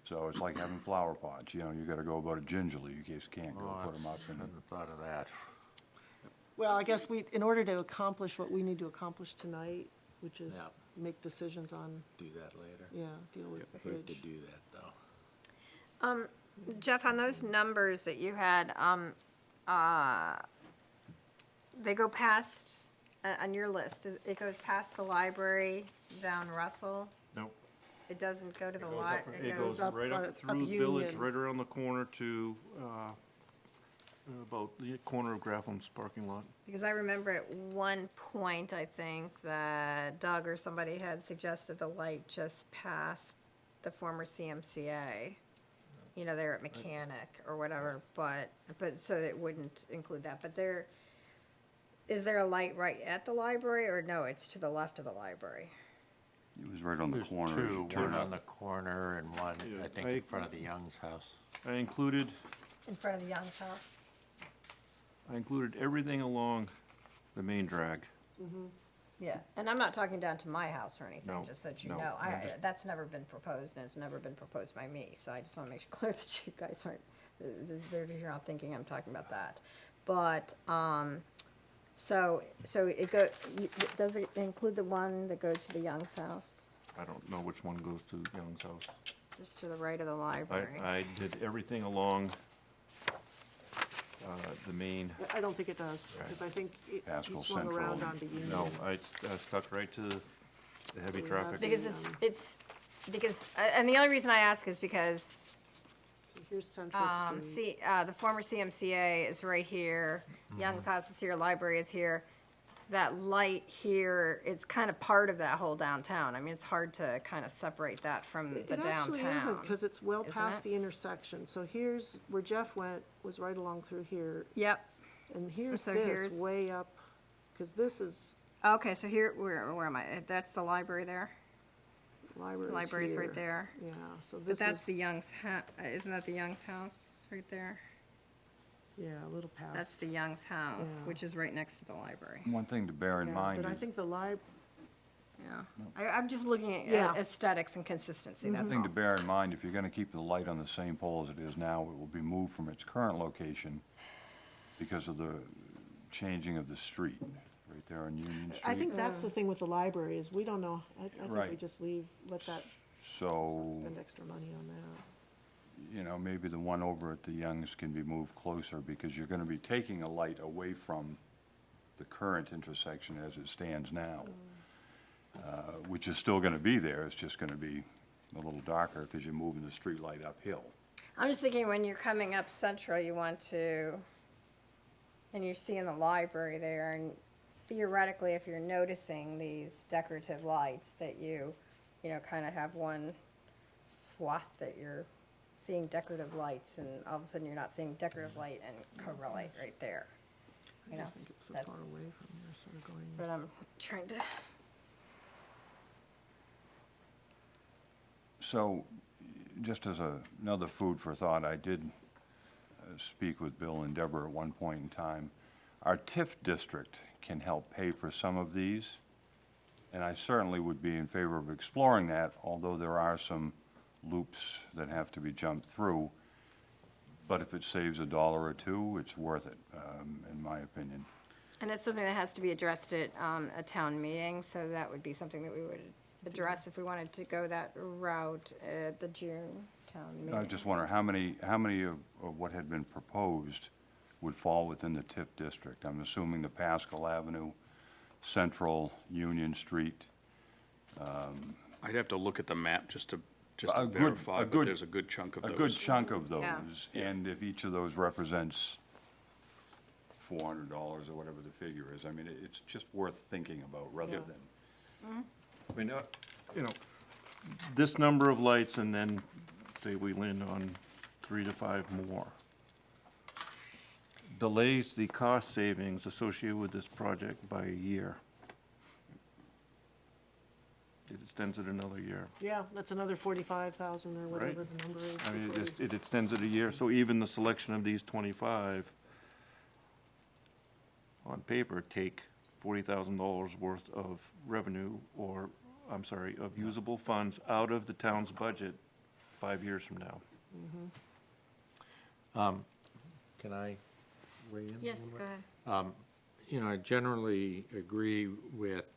So it's like having flower pots, you know, you gotta go about it gingerly, you just can't go put them up in Hadn't thought of that. Well, I guess in order to accomplish what we need to accomplish tonight, which is Yep. make decisions on, Do that later. yeah, deal with the We have to bridge. do that, though. Jeff, on those numbers that you had, they go past, on your list, it goes past the library down Russell? Nope. It doesn't go to the It goes up, right up up through the village, Union. right around the corner to, about the corner of Grafham's parking lot. Because I remember at one point, I think, that Doug or somebody had suggested the light just past the former CMCA. You know, they're at Mechanic or whatever, but so it wouldn't include that. But is there a light right at the library, or no, it's to the left of the library? It was right on the There's corner as two, you one turn on the up. corner and one, Yeah, I think, in front of the Young's house. I included In front of the Young's house? everything along the main drag. Yeah, and I'm not talking down to my house or anything, No, just that you no, know. I'm just- That's never been proposed, and it's never been proposed by me, so I just want to make clear that you guys aren't, you're not thinking I'm talking about that. But, so does it include the one that goes to the Young's house? I don't know which one goes to Young's house. Just to the right of the library? I did everything along, the main, I don't think it does, because I think he Pascal swung around Central. onto Union. no, I stuck right to the heavy So we traffic. have- Because and the only reason I ask is because So here's Central Street. the former CMCA is right here, Young's house is here, library is here. That light here, it's kind of part of that whole downtown. I mean, it's hard to kind of separate that from the It actually isn't, downtown. because it's well Isn't past it? the intersection. So here's where Jeff went, was right along through here. Yep, And here's So this, here's- way up, because this is okay, so here, where am I? That's the library there? library's Library's right here. there. Yeah, so But this that's is, the Young's isn't that the Young's house right there? yeah, a little past. That's the Young's house, Yeah. which is right next to the library. One thing to bear in Yeah, mind But I is, think Yeah, I'm just looking at Yeah. aesthetics and consistency, one that's thing all. to bear in mind, if you're gonna keep the light on the same pole as it is now, it will be moved from its current location because of the changing of the street, right there on Union Street. I think that's the thing with the library, is we don't know, I think we Right. just let that, So, spend extra money on that. you know, maybe the one over at the Youngs can be moved closer because you're gonna be taking a light away from the current intersection as it stands now, which is still gonna be there, it's just gonna be a little darker because you're moving the street light uphill. I'm just thinking when you're coming up Central, you want to, and you're seeing the library there, and theoretically, if you're noticing these decorative lights, that you know, kind of have one swath that you're seeing decorative lights, and all of a sudden you're not seeing decorative light and Cobra light right there. I You know, just think it's so that's- far away from here, sort of going. but I'm trying to, So, just as another food for thought, I did speak with Bill and Deborah at one point in time. Our TIF district can help pay for some of these, and I certainly would be in favor of exploring that, although there are some loops that have to be jumped through. But if it saves $1 or $2, it's worth it, in my opinion. and it's something that has to be addressed at a town meeting, so that would be something that we would address if we wanted to go that route at the June town meeting. I just wonder, how many of what had been proposed would fall within the TIF district? I'm assuming the Pascal Avenue, Central, Union Street. I'd have to look at the map just to A good- verify, a but good- there's a good chunk of A those. good chunk of Yeah. those, and if each of those represents $400 or whatever the figure is, I mean, it's just worth thinking about rather Yeah. than, I mean, you know, this number of lights and then say we land on 3 to 5 more. Delays the cost savings associated with this project by a year. It extends it another year. Yeah, that's another 45,000 or whatever Right. the number is. I mean, before it extends it a year, so even the selection of these 25, on paper, take $40,000 worth of revenue, or, I'm sorry, of usable funds out of the town's budget 5 years from now. Can I weigh in? a Yes, little go bit? ahead. You know, I generally agree with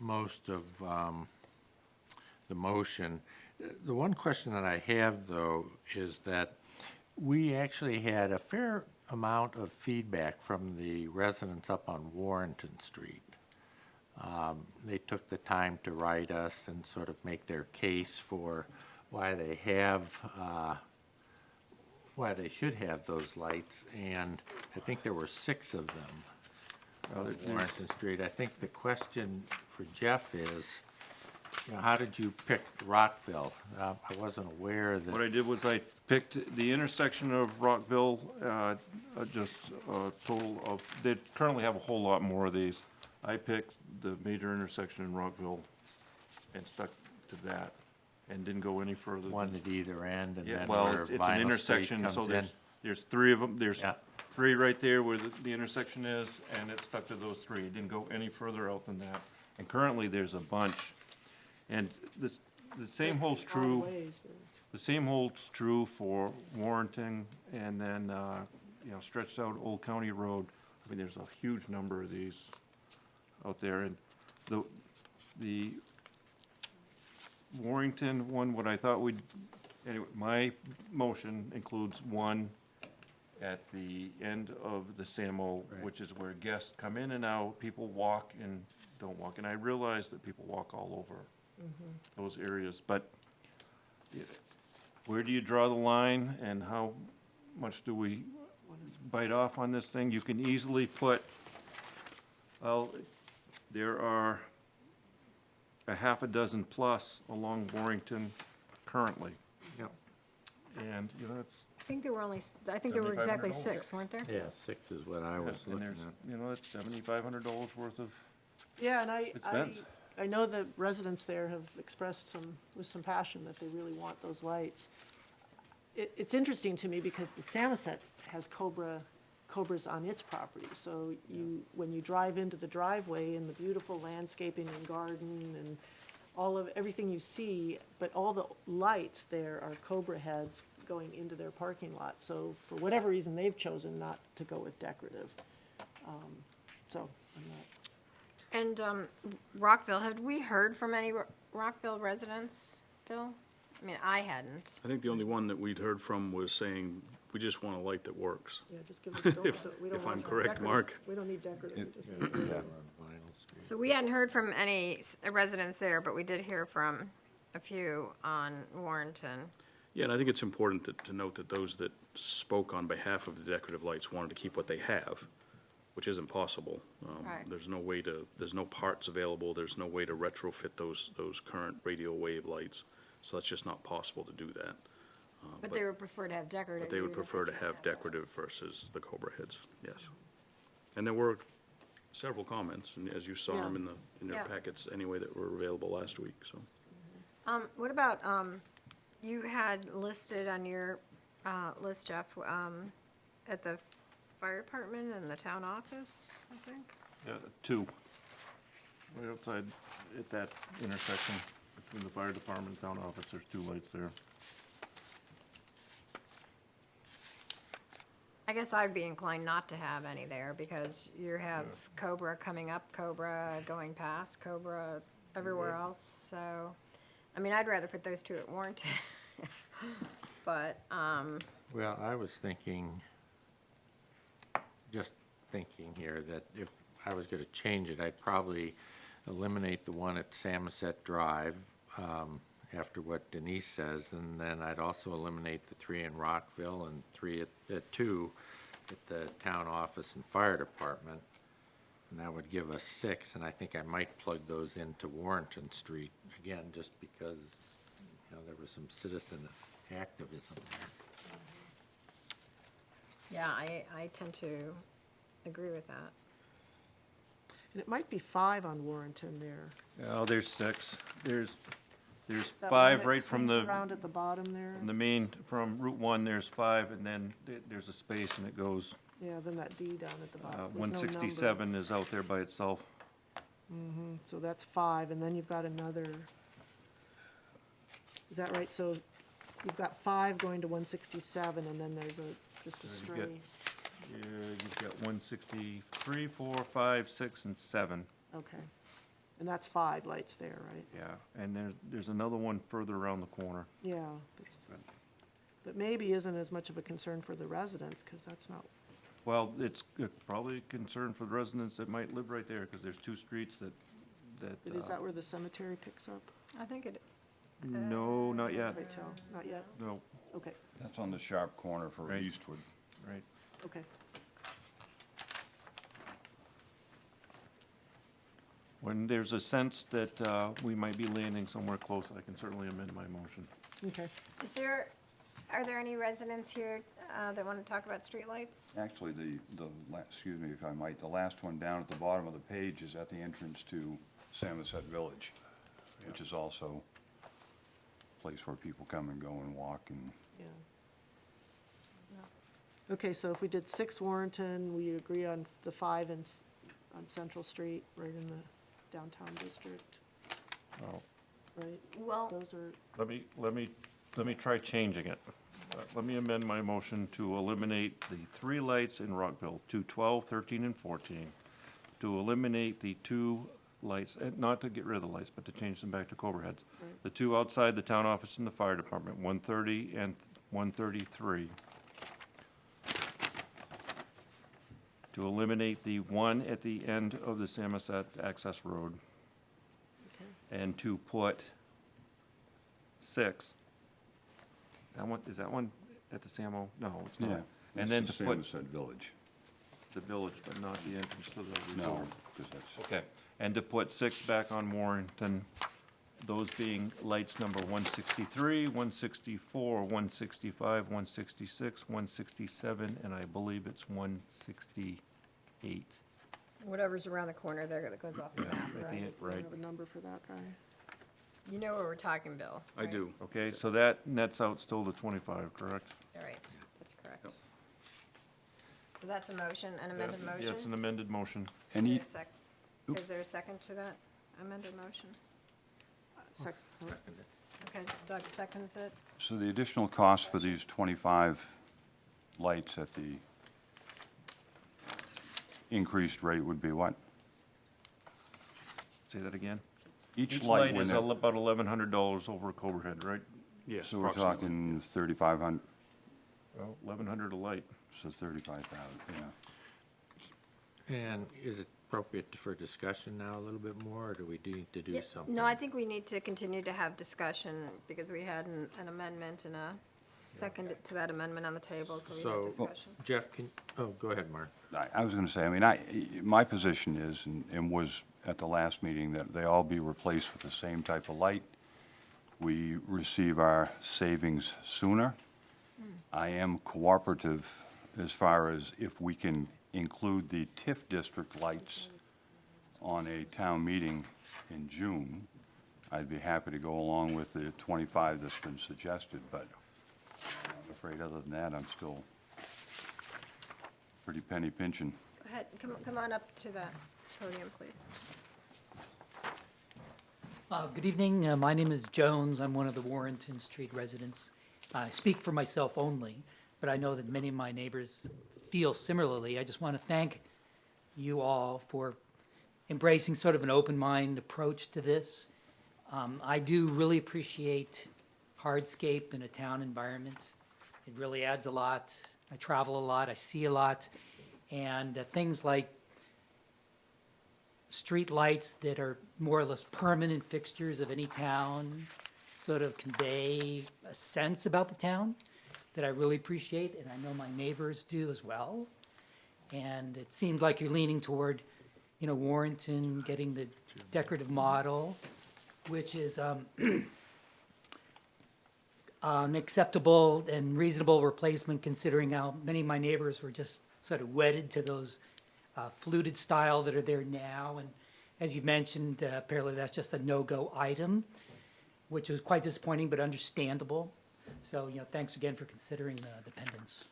most of the motion. The one question that I have, though, is that we actually had a fair amount of feedback from the residents up on Warrenton Street. They took the time to write us and sort of make their case for why they should have those lights, and I think there were 6 of them on Warrenton Street. I think the question for Jeff is, you know, how did you pick Rockville? I wasn't aware What that, I did was I picked the intersection of Rockville, just a total of, they currently have a whole lot more of these. I picked the major intersection in Rockville and stuck to that and didn't go any further. one at either end, and Yeah, then well, where it's an Vinyl Street intersection, so comes in. there's 3 of them, there's Yeah. 3 right there where the intersection is, and it stuck to those 3. It didn't go any further out than that. And currently, there's a bunch. And this, the same holds All true, ways, the same holds true for Warrenton, and then, you know, stretched out Old County Road. I mean, there's a huge number of these out there, and the Warrington one, what I thought we'd, anyway, my motion includes one at the end of the Samo, Right. which is where guests come in and out, people walk and don't walk. And I realize that people walk all over those areas, but where do you draw the line, and how much do we bite off on this thing? You can easily put, well, there are a half a dozen plus along Warrington currently. Yep. And, you know, it's, I think there were only, I think there were exactly $7,500. 6, weren't there? Yeah, 6 is what I was and looking there's, at. you know, it's $7,500 worth of, Yeah, and Expense. I know the residents there have expressed with some passion that they really want those lights. It's interesting to me because the Samoset has Cobras on its property, so when you drive into the driveway and the beautiful landscaping and garden and everything you see, but all the lights there are Cobra heads going into their parking lot, so for whatever reason, they've chosen not to go with decorative. So, I'm not. And Rockville, had we heard from any Rockville residents, Bill? I mean, I hadn't. I think the only one that we'd heard from was saying, we just want a light that works. Yeah, just give us, we don't if want I'm correct, decorative. Mark. We don't need decorative, we just need. On Vinyl Street. So we hadn't heard from any residents there, but we did hear from a few on Warrenton. Yeah, and I think it's important to note that those that spoke on behalf of the decorative lights wanted to keep what they have, which isn't possible. Right. There's no parts available, there's no way to retrofit those current radio wave lights, so that's just not possible to do that. But they would prefer to have decorative. But they would even if prefer to can't have decorative those. versus the Cobra heads, yes. And there were several comments, and as you saw them in your Yeah. packets anyway, that were available last week, so. What about, you had listed on your list, Jeff, at the fire department and the town office, I think? 2. Right outside at that intersection between the fire department and town office, there's 2 lights there. I guess I'd be inclined not to have any there because you have Cobra coming up, Cobra going past, Cobra everywhere else, so, I mean, I'd rather put those 2 at Warrenton. But, Well, I was thinking, just thinking here, that if I was gonna change it, I'd probably eliminate the one at Samoset Drive, after what Denise says, and then I'd also eliminate the 3 in Rockville and 3 at 2 at the town office and fire department. And that would give us 6, and I think I might plug those into Warrenton Street, again, just because, you know, there was some citizen activism there. yeah, I tend to agree with that. And it might be 5 on Warrenton there. Oh, there's 6. There's That 5 one that right from swings the, around at the bottom there. from the main, from Route 1, there's 5, and then there's a space, and it goes Yeah, then that D down at the bottom. with no One number. 67 is out there by itself. So that's 5, and then you've got another, is that right? So you've got 5 going to 167, and then there's just a you stray. get- You've got 163, 4, 5, 6, and 7. Okay. And that's 5 lights there, right? Yeah, and there's another one further around the corner. Yeah. But maybe isn't as much of a concern for the residents, because that's not, Well, it's probably a concern for the residents that might live right there, because there's 2 streets that, but is that where the cemetery picks up? I think it, no, not yet, Right, tell, not yet? no, Okay, That's on the sharp corner for Right. Eastwood. right. okay. When there's a sense that we might be landing somewhere close, I can certainly amend my motion. Okay. are there any residents here that want to talk about streetlights? Actually, excuse me if I might, the last one down at the bottom of the page is at the entrance to Samoset Village, which is also a place where people come and go and walk and. Yeah. Okay, so if we did 6 Warrenton, we agree on the 5 on Central Street, right in the downtown district, Well, right? Well, Those are, let me try changing it. Let me amend my motion to eliminate the 3 lights in Rockville, 2, 12, 13, and 14. To eliminate the 2 lights, not to get rid of the lights, but to change them back to Cobra heads. Right. The 2 outside the town office and the fire department, 130 and 133. To eliminate the 1 at the end of the Samoset access road. okay. And to put 6. Is that one at the Samo? No, it's not. And then to put Samoset Village. the village, but not the entrance to the No, resort. because that's. Okay, and to put 6 back on Warrenton, those being lights number 163, 164, 165, 166, 167, and I believe it's 168. whatever's around the corner there that goes off the map, At the right? end, We don't right. have a number for that guy. You know where we're talking, Bill? I right? do. Okay, so that nets out still to 25, correct? All right, that's correct. So that's a motion, an amended motion? Yeah, it's an amended motion. Any, Is there a second to that amended motion? Okay, Doug seconds it. so the additional cost for these 25 lights at the increased rate would be what? Say that again? Each Each light light when is they're- about $1,100 over Cobra head, right? Yes, So we're approximately. talking 3,500, Well, 1,100 a light. so 35,000, yeah. And is it appropriate for discussion now a little bit more, or do we need to do Yeah, something? No, I think we need to continue to have discussion because we had an amendment and a second to that amendment on the table, so we have So, discussion. Jeff, go ahead, Mark. I was gonna say, I mean, my position is, and was at the last meeting, that they all be replaced with the same type of light. We receive our savings sooner. I am cooperative as far as if we can include the TIF district lights on a town meeting in June. I'd be happy to go along with the 25 that's been suggested, but I'm afraid other than that, I'm still pretty penny pinching. Go ahead, come on up to the podium, please. Good evening. My name is Jones. I'm one of the Warrenton Street residents. I speak for myself only, but I know that many of my neighbors feel similarly. I just want to thank you all for embracing sort of an open mind approach to this. I do really appreciate hardscape in a town environment. It really adds a lot. I travel a lot, I see a lot, and things like street lights that are more or less permanent fixtures of any town sort of convey a sense about the town that I really appreciate, and I know my neighbors do as well. And it seems like you're leaning toward, Warrenton getting the decorative model, which is an acceptable and reasonable replacement considering how many of my neighbors were just sort of wedded to those fluted style that are there now. And as you mentioned, apparently that's just a no-go item, which was quite disappointing but understandable. So, thanks again for considering the pendants.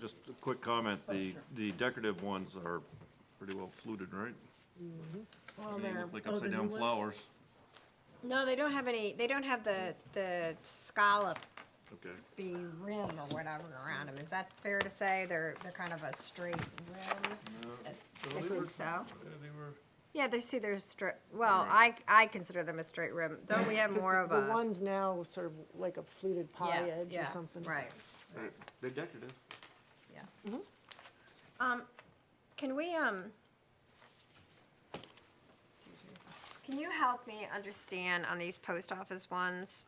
just a quick comment, the decorative ones are pretty well fluted, right? Well, They they're, look like Oh, the upside new down ones? flowers. no, they don't have any, they don't have the scallop Okay. rim or whatever around them. Is that fair to say? They're kind of a straight rim? I think so. Yeah, they were. Yeah, they're straight, well, I consider them a straight rim. Don't we have 'Cause more of the a? ones now sort of like a fluted pie Yeah, edge or yeah, something. right, They're decorative. yeah. Can we, can you help me understand on these post office ones?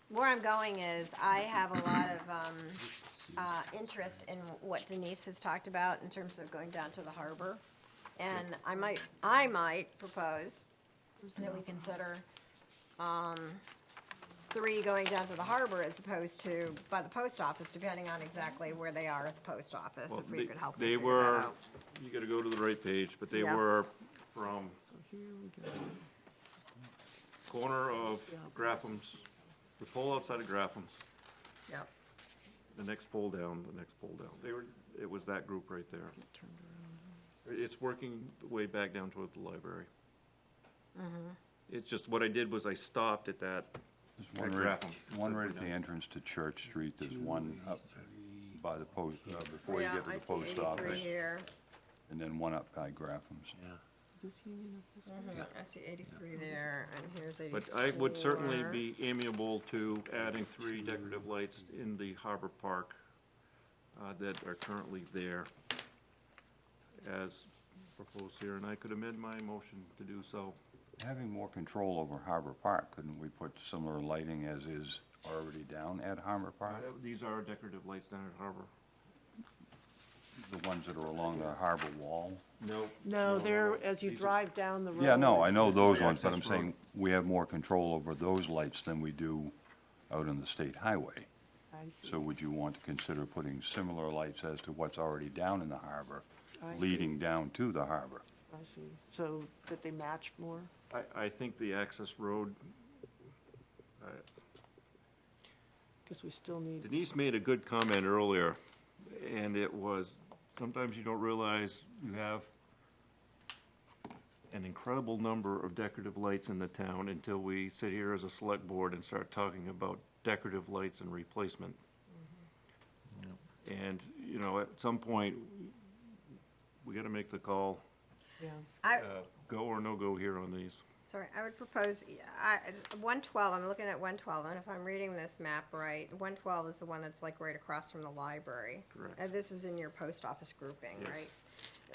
Where I'm going is, I have a lot of, interest in what Denise has talked about in terms of going down to the harbor. And I might propose that we consider, 3 going down to the harbor as opposed to by the post office, depending on exactly where they are at the post office, Well, if we could help me They figure that were, out. you gotta go to the right page, but they Yeah. were from So here we go. corner of Grafham's, the pole outside of Grafham's, Yep. the next pole down, the next pole down. They were, it was that group right there. It's working way back down toward the library. It's just, what I did was I stopped at that, There's at one right, Grafham. one right at the entrance to Church Street, there's one up by the post, before you Yeah, get to I the see post 83 office, here. and then one up by Grafham's. Is this Union of this one? I see 83 there, and here's 84. but I would certainly be amiable to adding 3 decorative lights in the Harbor Park that are currently there as proposed here, and I could amend my motion to do so. Having more control over Harbor Park, couldn't we put similar lighting as is already down at Harbor Park? These are decorative lights down at Harbor. The ones that are along the harbor wall? Nope. No, they're, as you These are- drive down the road. Yeah, no, I know those Right, ones, but I'm access road. saying we have more control over those lights than we do out on the state highway. I see. So would you want to consider putting similar lights as to what's already down in the harbor, I see. leading down to the harbor? I see. So that they match more? I think the access road, Guess we still need, Denise made a good comment earlier, and it was, sometimes you don't realize you have an incredible number of decorative lights in the town until we sit here as a select board and start talking about decorative lights and replacement. And, you know, at some point, we gotta make the call, yeah. go or no go here on these. Sorry, I would propose, 112, I'm looking at 112, and if I'm reading this map right, 112 is the one that's like right across from the library. Correct. And this is in your post office grouping, Yes. right?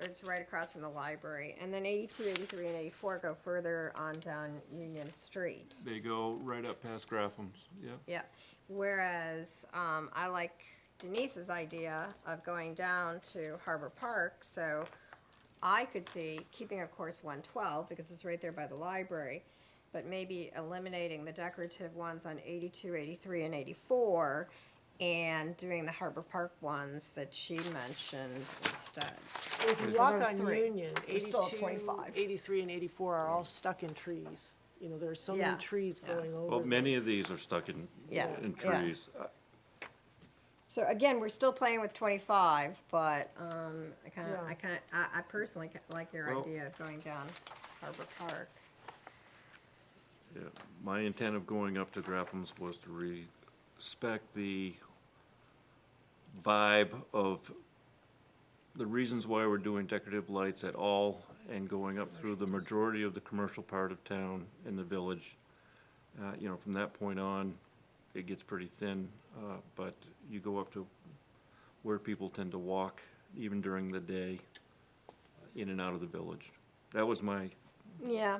It's right across from the library. And then 82, 83, and 84 go further on down Union Street. They go right up past Grafham's, yeah. Yeah, whereas, I like Denise's idea of going down to Harbor Park, so I could see keeping, of course, 112, because it's right there by the library, but maybe eliminating the decorative ones on 82, 83, and 84, and doing the Harbor Park ones that she mentioned instead. If you For walk those on 3, Union, we're still at 82, 25. 83, and 84 are all stuck in trees. You know, there are so Yeah, many trees yeah. going over. Well, many those. of these are stuck in Yeah, yeah. trees. So again, we're still playing with 25, but Yeah. I personally like your Well- idea of going down Harbor Park. Yeah, my intent of going up to Grafham's was to respect the vibe of the reasons why we're doing decorative lights at all and going up through the majority of the commercial part of town in the village. You know, from that point on, it gets pretty thin, but you go up to where people tend to walk, even during the day, in and out of the village. That was my Yeah,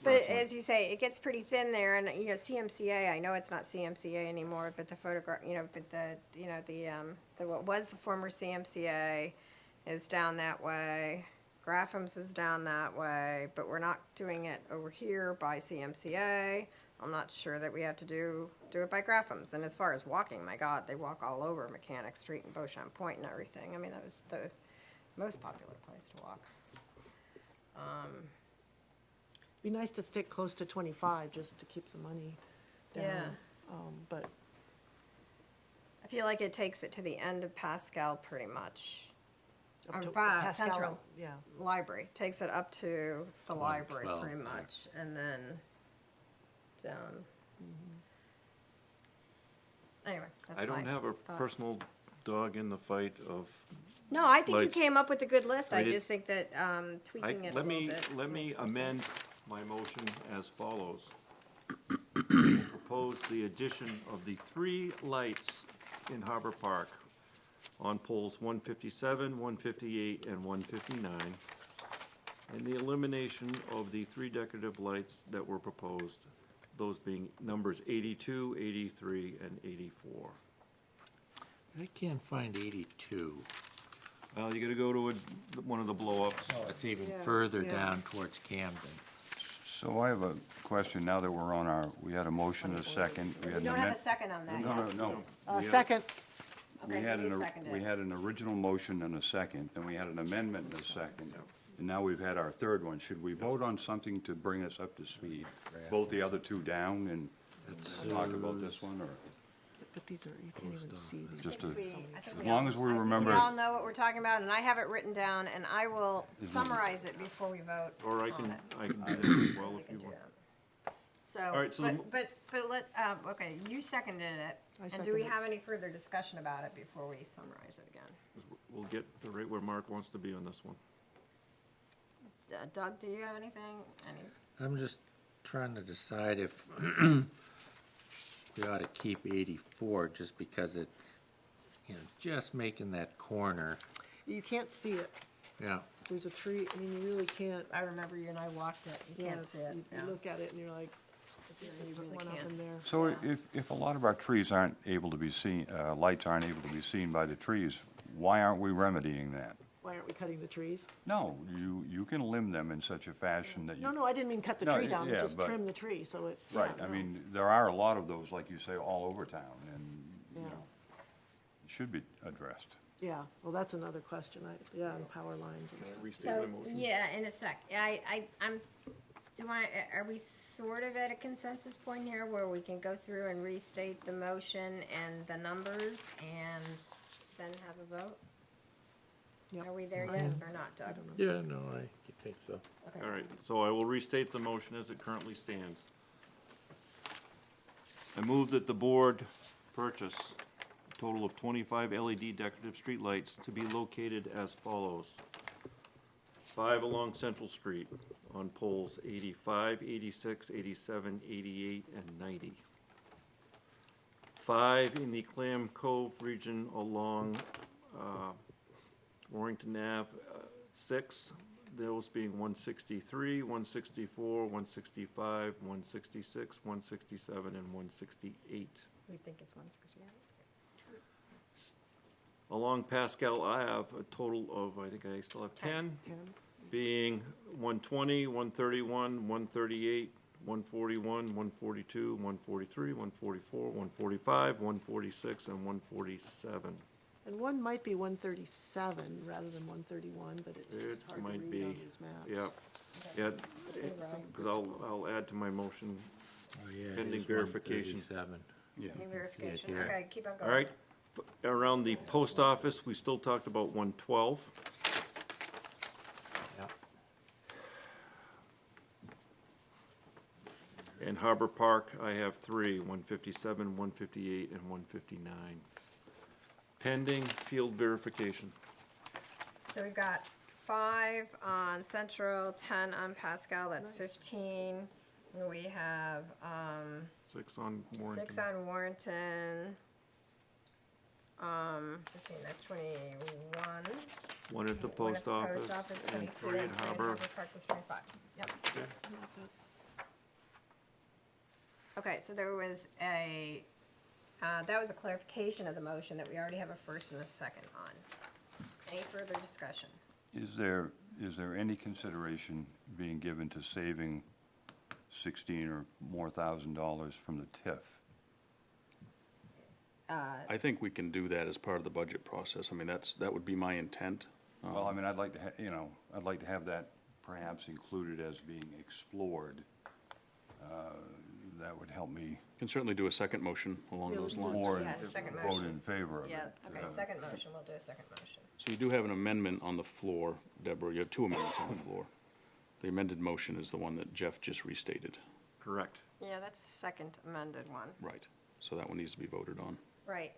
but That's right. as you say, it gets pretty thin there, and you know, CMCA. I know it's not CMCA anymore, but the photograph, you know, but the what was the former CMCA is down that way. Grafham's is down that way, but we're not doing it over here by CMCA. I'm not sure that we have to do it by Grafham's. And as far as walking, my God, they walk all over Mechanic Street and Beauchamp Point and everything. I mean, that was the most popular place to walk. Be nice to stick close to 25, just to keep the money down. Yeah. But I feel like it takes it to the end of Pascal pretty much. Up Or to by Pascal, Central Yeah. Library, takes it up to the library 12, pretty yeah. much, and then down. Anyway, that's I don't my have a thought. personal dog in the fight of, No, I think you lights. came up with a good list. I I did- just think that tweaking it a let little me, bit let me makes some amend sense. my motion as follows. Propose the addition of the 3 lights in Harbor Park on poles 157, 158, and 159, and the elimination of the 3 decorative lights that were proposed, those being numbers 82, 83, and 84. I can't find 82. Well, you gotta go to one of the blow-ups. It's even Yeah, further yeah. down towards Camden. So I have a question now that we're on we had a motion, a second. We We had an don't have a amendment. second on that No, yet. no. Second, We Okay, had give me a an, second. we had an original motion and a second, then we had an amendment and a second. And now we've had our third one. Should we vote on something to bring us up to speed? Vote the other 2 down and talk about this one, or but these are, you can't even see these. just to, I think as long as we I think remember. we all know what we're talking about, and I have it written down, and I will summarize it before we vote Or I on can, it. I can do that as well You if can you do want. that. So, right, so the mo- but okay, you seconded it, I and do we seconded it. have any further discussion about it before we summarize it again? We'll get right where Mark wants to be on this one. Doug, do you have anything? I'm just trying to decide if we ought to keep 84 just because it's, just making that corner. You can't see it. Yeah. There's a tree, I mean, you really can't. I remember you and I walked it, you can't yes, see it, you yeah. look at it and you're like, You there's really one up can't. in there. So if a lot of our trees aren't able to be seen, lights aren't able to be seen by the trees, why aren't we remedying that? Why aren't we cutting the trees? No, you can limb them in such a fashion that you. No, I didn't mean cut the No, tree down, yeah, just but- trim the tree, so it. Right, yeah, I no, mean, there are a lot of those, like you say, all over town, and, Yeah. it should be addressed. Yeah, well, that's another question, and power lines and stuff. So, yeah, in a sec, are we sort of at a consensus point here where we can go through and restate the motion and the numbers and then have a vote? Yeah. Are we there yet or not, Doug? Yeah, no, I think so. Okay. All right, so I will restate the motion as it currently stands. I move that the board purchase a total of 25 LED decorative streetlights to be located as follows. 5 along Central Street on poles 85, 86, 87, 88, and 90. 5 in the Clam Cove region along Warrington Ave, 6, those being 163, 164, 165, 166, 167, and 168. We think it's 168. Along Pascal Ave, a total of, I think I still have 10, 10, being 120, 131, 138, 141, 142, 143, 144, 145, 146, and 147. and one might be 137 rather than 131, but it's It just hard to might read on be, these maps. Yeah, It's the same because I'll add to my motion. Oh, yeah, it Pending is verification. 137. Any verification? here. Okay, keep on going. All right, around the post office, we still talked about 112. Yeah. And Harbor Park, I have 3, 157, 158, and 159. Pending field verification. So we've got 5 on Central, 10 on Pascal, that's 15. And we have 6 on Warrington. 6 on Warrenton. 15, that's 21. 1 at the One at post the office, Post office, and 22, 3 at and Harbor. Park was 25. Yep. Okay, so there was that was a clarification of the motion that we already have a first and a second on. Any further discussion? Is there any consideration being given to saving 16 or more $1,000 from the TIF? I think we can do that as part of the budget process. I mean, that would be my intent. Well, I mean, I'd like to, I'd like to have that perhaps included as being explored. that would help me Can certainly do a second motion along those lines. more Yeah, second vote motion. in favor of it. Yeah, okay, second motion, we'll do a second motion. So you do have an amendment on the floor, Deborah, you have two amendments on the floor. The amended motion is the one that Jeff just restated. Correct. Yeah, that's the second amended one. Right. So that one needs to be voted on. Right.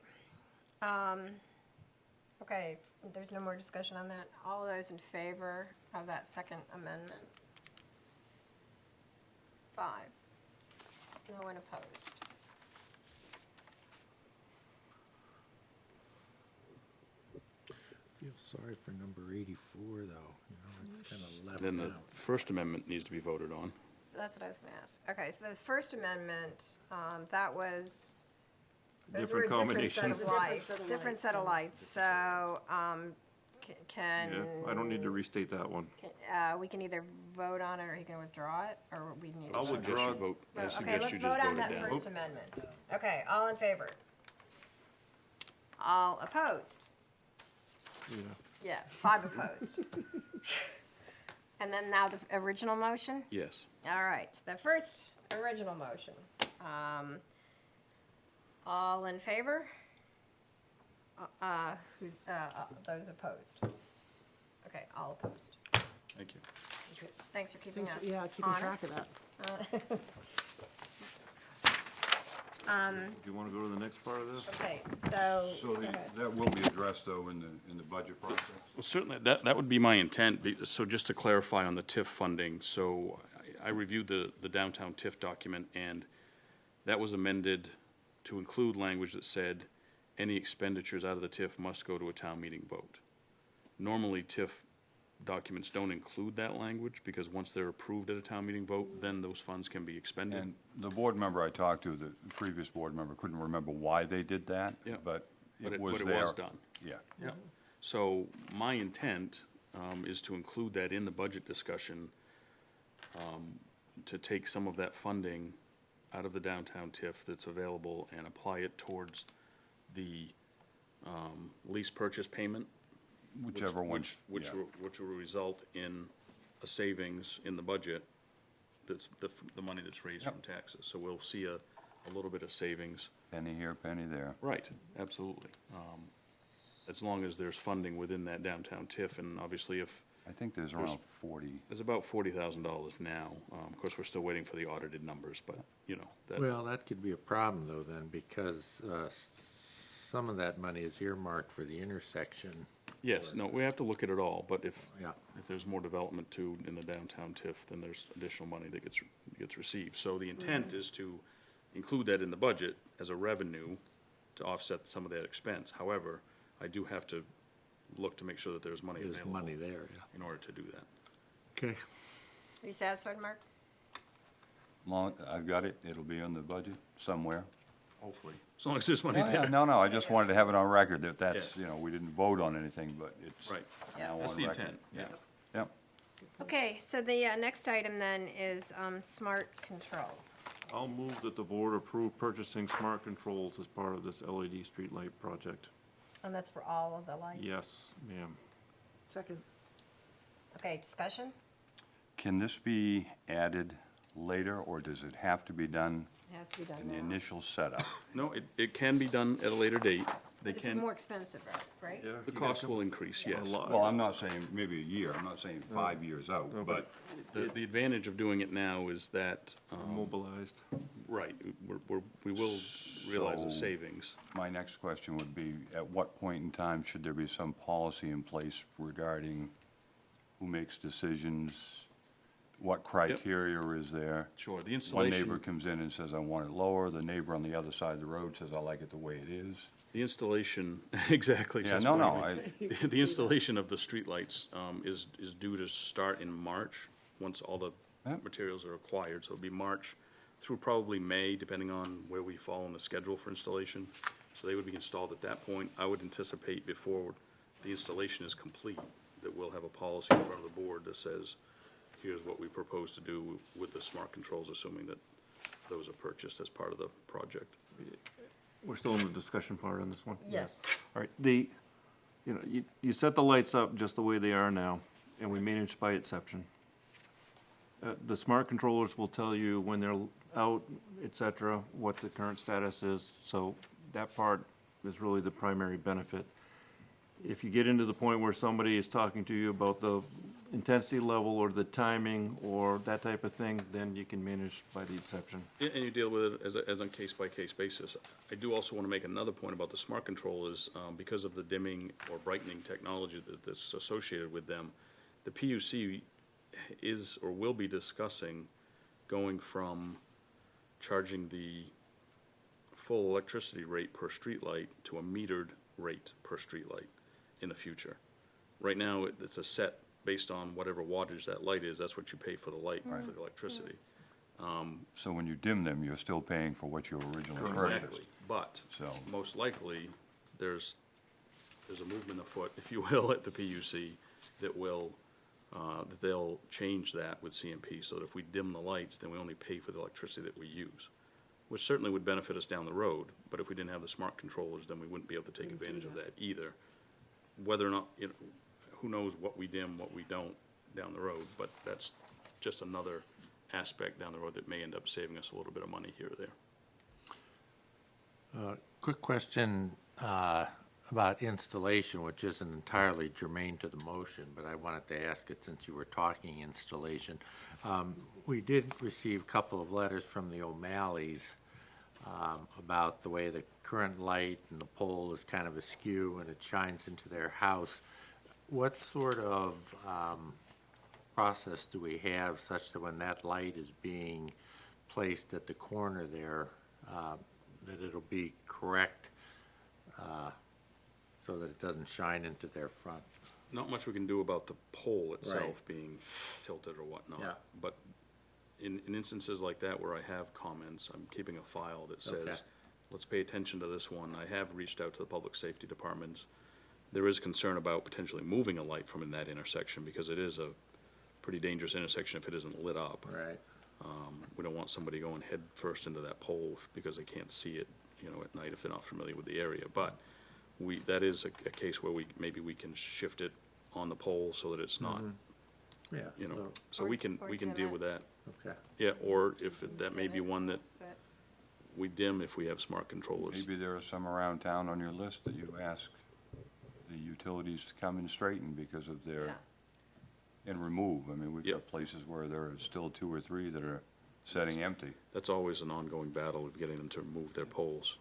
Okay, there's no more discussion on that. All those in favor of that second amendment? 5. No one opposed. Feel sorry for number 84, though, it's kind of left Then the out. First Amendment needs to be voted on. That's what I was gonna ask. Okay, so the First Amendment, that was, those Different were a different set combination. of lights, different set of lights, so, can. Yeah, I don't need to restate that one. We can either vote on it, or he can withdraw it, or we need. I'll to- Suggest you withdraw. vote, I Okay, suggest let's you vote just on vote it that down. First Amendment. Okay, all in favor? All opposed? Yeah, 5 opposed. And then now the original motion? Yes. All right, the first original motion. All in favor? Those opposed? Okay, all opposed. Thank you. Thanks for keeping us Yeah, keeping track honest. of that. Do you want to go to the next part of this? Okay, so, So go ahead. that will be addressed, though, in the budget process? Well, certainly, that would be my intent. So just to clarify on the TIF funding, so I reviewed the downtown TIF document, and that was amended to include language that said, any expenditures out of the TIF must go to a town meeting vote. Normally, TIF documents don't include that language, because once they're approved at a town meeting vote, then those funds can be expended. And the board member I talked to, the previous board member, couldn't remember why they did that, Yeah. but But it was there. it was done. Yeah. Yeah. So my intent is to include that in the budget discussion, to take some of that funding out of the downtown TIF that's available and apply it towards the lease purchase payment. Whichever one, Which yeah. which will result in a savings in the budget, that's the money that's raised from taxes. So we'll see a little bit of savings. Penny here, penny there. Right, absolutely. As long as there's funding within that downtown TIF, and obviously if, I think there's around 40. there's about $40,000 now. Of course, we're still waiting for the audited numbers, but, that, Well, that could be a problem, though, then, because some of that money is earmarked for the intersection. yes, no, we have to look at it all, but if Yeah. there's more development too in the downtown TIF, then there's additional money that gets received. So the intent is to include that in the budget as a revenue to offset some of that expense. However, I do have to look to make sure that there's money There's available money there, yeah. in order to do that. Okay. Are you satisfied, Mark? I've got it, it'll be on the budget somewhere. Hopefully. As long as there's money Oh, yeah, there. no, I just wanted to have it on record that Yes. that's, we didn't vote on anything, but it's Right. now on That's the record. intent, yeah. Yeah. Okay, so the next item then is smart controls. I'll move that the board approve purchasing smart controls as part of this LED streetlight project. And that's for all of the lights? Yes, ma'am. Second. Okay, discussion? Can this be added later, or does it have to be done It has to be done in the now. initial setup? No, it can be done at a later date. They But it's can, more expensive, right? the cost will increase, yes. Well, I'm not saying maybe a year, I'm not saying 5 years out, No, but The advantage of doing it now is that, Mobilized. right, we will realize the So- savings. my next question would be, at what point in time should there be some policy in place regarding who makes decisions? What criteria is there? Sure, the One installation. neighbor comes in and says, I want it lower, the neighbor on the other side of the road says, I like it the way it is. The installation, exactly. Yeah, just no, pardon no, me. The installation of the streetlights is due to start in March, once all the Yep. materials are acquired. So it'll be March through probably May, depending on where we fall on the schedule for installation. So they would be installed at that point. I would anticipate before the installation is complete, that we'll have a policy in front of the board that says, here's what we propose to do with the smart controls, assuming that those are purchased as part of the project. We're still in the discussion part on this one? Yes. All right, you set the lights up just the way they are now, and we manage by exception. The smart controllers will tell you when they're out, et cetera, what the current status is, so that part is really the primary benefit. If you get into the point where somebody is talking to you about the intensity level or the timing or that type of thing, then you can manage by the exception. And you deal with it as on case-by-case basis. I do also want to make another point about the smart controllers, because of the dimming or brightening technology that's associated with them. The PUC is or will be discussing going from charging the full electricity rate per streetlight to a metered rate per streetlight in the future. Right now, it's a set based on whatever wattage that light is, that's what you pay for the light, for the electricity. So when you dim them, you're still paying for what you originally purchased. Exactly, but So- most likely, there's a movement afoot, if you will, at the PUC that will, that they'll change that with CMP, so that if we dim the lights, then we only pay for the electricity that we use, which certainly would benefit us down the road, but if we didn't have the smart controllers, then we wouldn't be able to take advantage of that either. Whether or not, you know, who knows what we dim, what we don't down the road, but that's just another aspect down the road that may end up saving us a little bit of money here or there. Quick question about installation, which isn't entirely germane to the motion, but I wanted to ask it since you were talking installation. We did receive a couple of letters from the O'Malleys about the way the current light and the pole is kind of askew and it shines into their house. What sort of process do we have such that when that light is being placed at the corner there, that it'll be correct so that it doesn't shine into their front? Not much we can do about the pole itself Right. being tilted or whatnot. Yeah. But in instances like that where I have comments, I'm keeping a file that Okay. says, let's pay attention to this one. I have reached out to the public safety departments. There is concern about potentially moving a light from in that intersection because it is a pretty dangerous intersection if it isn't lit up. Right. We don't want somebody going head first into that pole because they can't see it, you know, at night if they're not familiar with the area. But that is a case where maybe we can shift it on the pole so that it's not, Yeah. you know, so Or- we can or deal dim with it. that. Okay. Yeah, or if that may Dim be it, one that but- we dim if we have smart controllers. Maybe there are some around town on your list that you ask the utilities to come and straighten because of Yeah. their, and remove. I mean, we've Yep. got places where there are still 2 or 3 that are setting empty. That's always an ongoing battle of getting them to move their poles.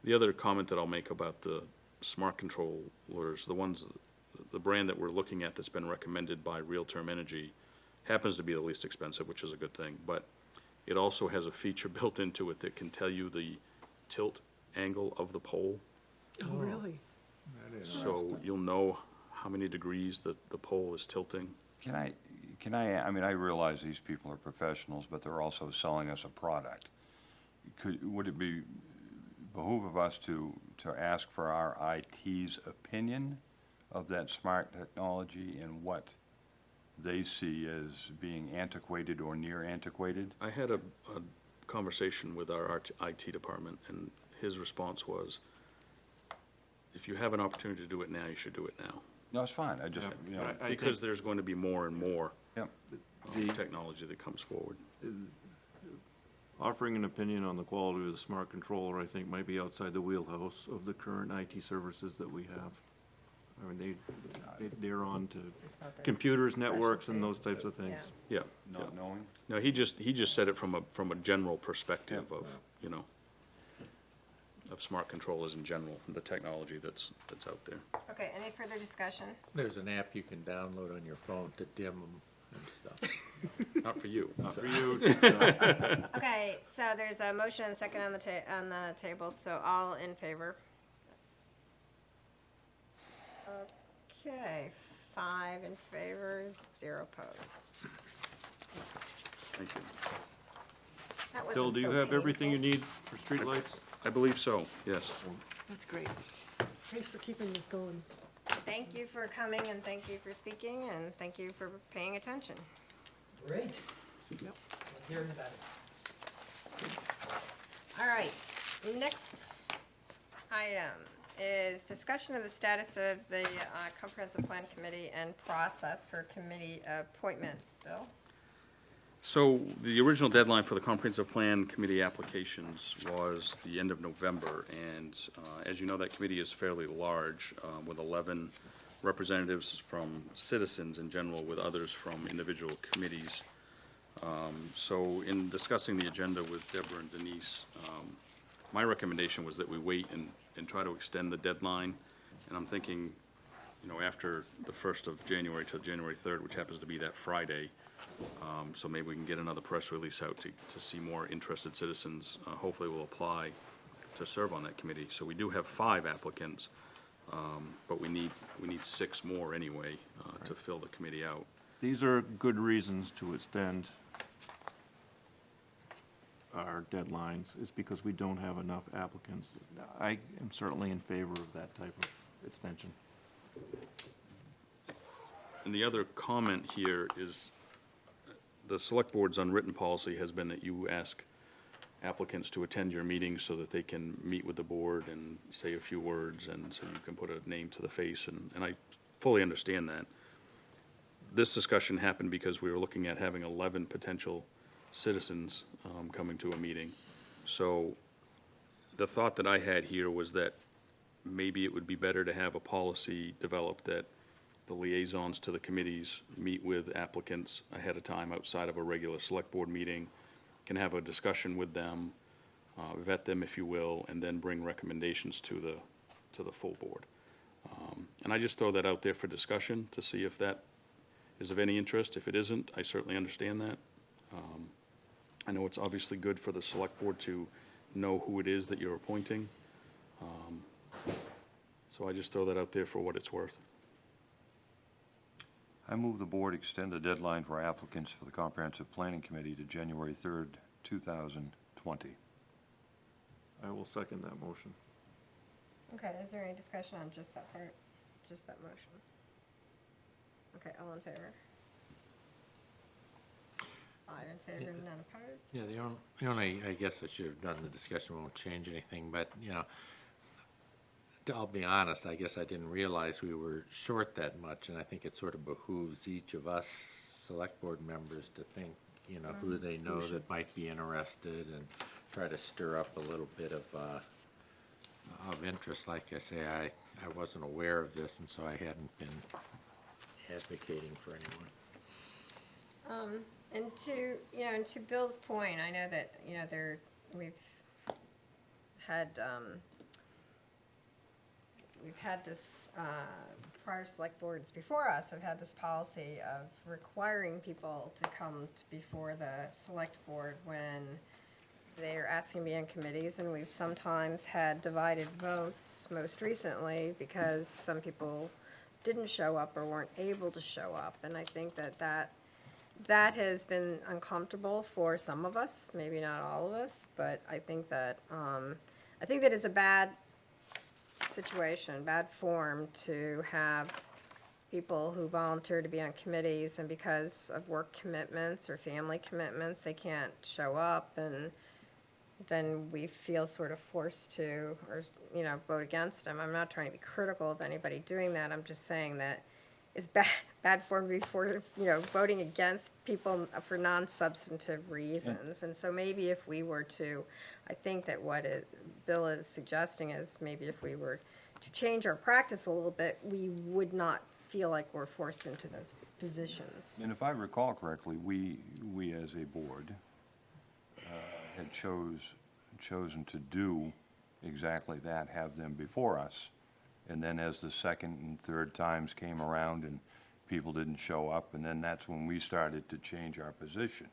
The other comment that I'll make about the smart controllers, the brand that we're looking at that's been recommended by Real Term Energy happens to be the least expensive, which is a good thing, but it also has a feature built into it that can tell you the tilt angle of the pole. Oh, really? So you'll know how many degrees the pole is tilting. I mean, I realize these people are professionals, but they're also selling us a product. Would it behoove of us to ask for our IT's opinion of that smart technology and what they see as being antiquated or near antiquated? I had a conversation with our IT department, and his response was, if you have an opportunity to do it now, you should do it now. No, it's fine, I just, you know, I Because think there's going to be more and more yep. technology that comes forward. offering an opinion on the quality of the smart controller, I think, might be outside the wheelhouse of the current IT services that we have. I mean, they're on to Just not their computers, networks, and specialty. those types of things. Yeah. Not knowing? No, he just said it from a general perspective of, you know, of smart controllers in general, the technology that's out there. Okay, any further discussion? There's an app you can download on your phone to dim them and stuff. Not for you. Not for you. Okay, so there's a motion and a second on the table, so all in favor? Okay, 5 in favor, 0 opposed. Thank you. That wasn't Bill, do you so have everything you painful. need for streetlights? I believe so, yes. That's great. Thanks for keeping this going. Thank you for coming, and thank you for speaking, and thank you for paying attention. Great. Yep. Hearing about it. All right, next item is discussion of the status of the Comprehensive Plan Committee and process for committee appointments. Bill? So the original deadline for the comprehensive plan committee applications was the end of November, and as you know, that committee is fairly large, with 11 representatives from citizens in general, with others from individual committees. So in discussing the agenda with Deborah and Denise, my recommendation was that we wait and try to extend the deadline. And I'm thinking, after the 1st of January to January 3rd, which happens to be that Friday, so maybe we can get another press release out to see more interested citizens, hopefully will apply to serve on that committee. So we do have 5 applicants, but we need 6 more anyway, to fill the committee out. These are good reasons to extend our deadlines, is because we don't have enough applicants. I am certainly in favor of that type of extension. And the other comment here is, the select board's unwritten policy has been that you ask applicants to attend your meetings so that they can meet with the board and say a few words, and so you can put a name to the face, and I fully understand that. This discussion happened because we were looking at having 11 potential citizens coming to a meeting. So the thought that I had here was that maybe it would be better to have a policy developed that the liaisons to the committees meet with applicants ahead of time outside of a regular select board meeting, can have a discussion with them, vet them, if you will, and then bring recommendations to the full board. And I just throw that out there for discussion to see if that is of any interest. If it isn't, I certainly understand that. I know it's obviously good for the select board to know who it is that you're appointing. So I just throw that out there for what it's worth. I move the board extend the deadline for applicants for the Comprehensive Planning Committee to January 3rd, 2020. I will second that motion. Okay, is there any discussion on just that part, just that motion? Okay, all in favor? 5 in favor, none opposed? Yeah, the only, I guess I should have done the discussion, won't change anything, but, I'll be honest, I guess I didn't realize we were short that much, and I think it sort of behooves each of us select board members to think, who they know that might be interested, and try to stir up a little bit of interest. Like I say, I wasn't aware of this, and so I hadn't been advocating for anyone. And to Bill's point, I know that, we've had this, prior select boards before us have had this policy of requiring people to come before the select board when they're asking to be in committees, and we've sometimes had divided votes, most recently, because some people didn't show up or weren't able to show up, and I think that has been uncomfortable for some of us, maybe not all of us, but I think that it's a bad situation, bad form to have people who volunteer to be on committees, and because of work commitments or family commitments, they can't show up, and then we feel sort of forced to, or, vote against them. I'm not trying to be critical of anybody doing that, I'm just saying that it's bad form before, voting against people for non-substantive reasons. And so maybe if we were to, I think that what Bill is suggesting is maybe if we were to change our practice a little bit, we would not feel like we're forced into those positions. And if I recall correctly, we as a board had chosen to do exactly that, have them before us. And then as the second and third times came around and people didn't show up, and then that's when we started to change our position.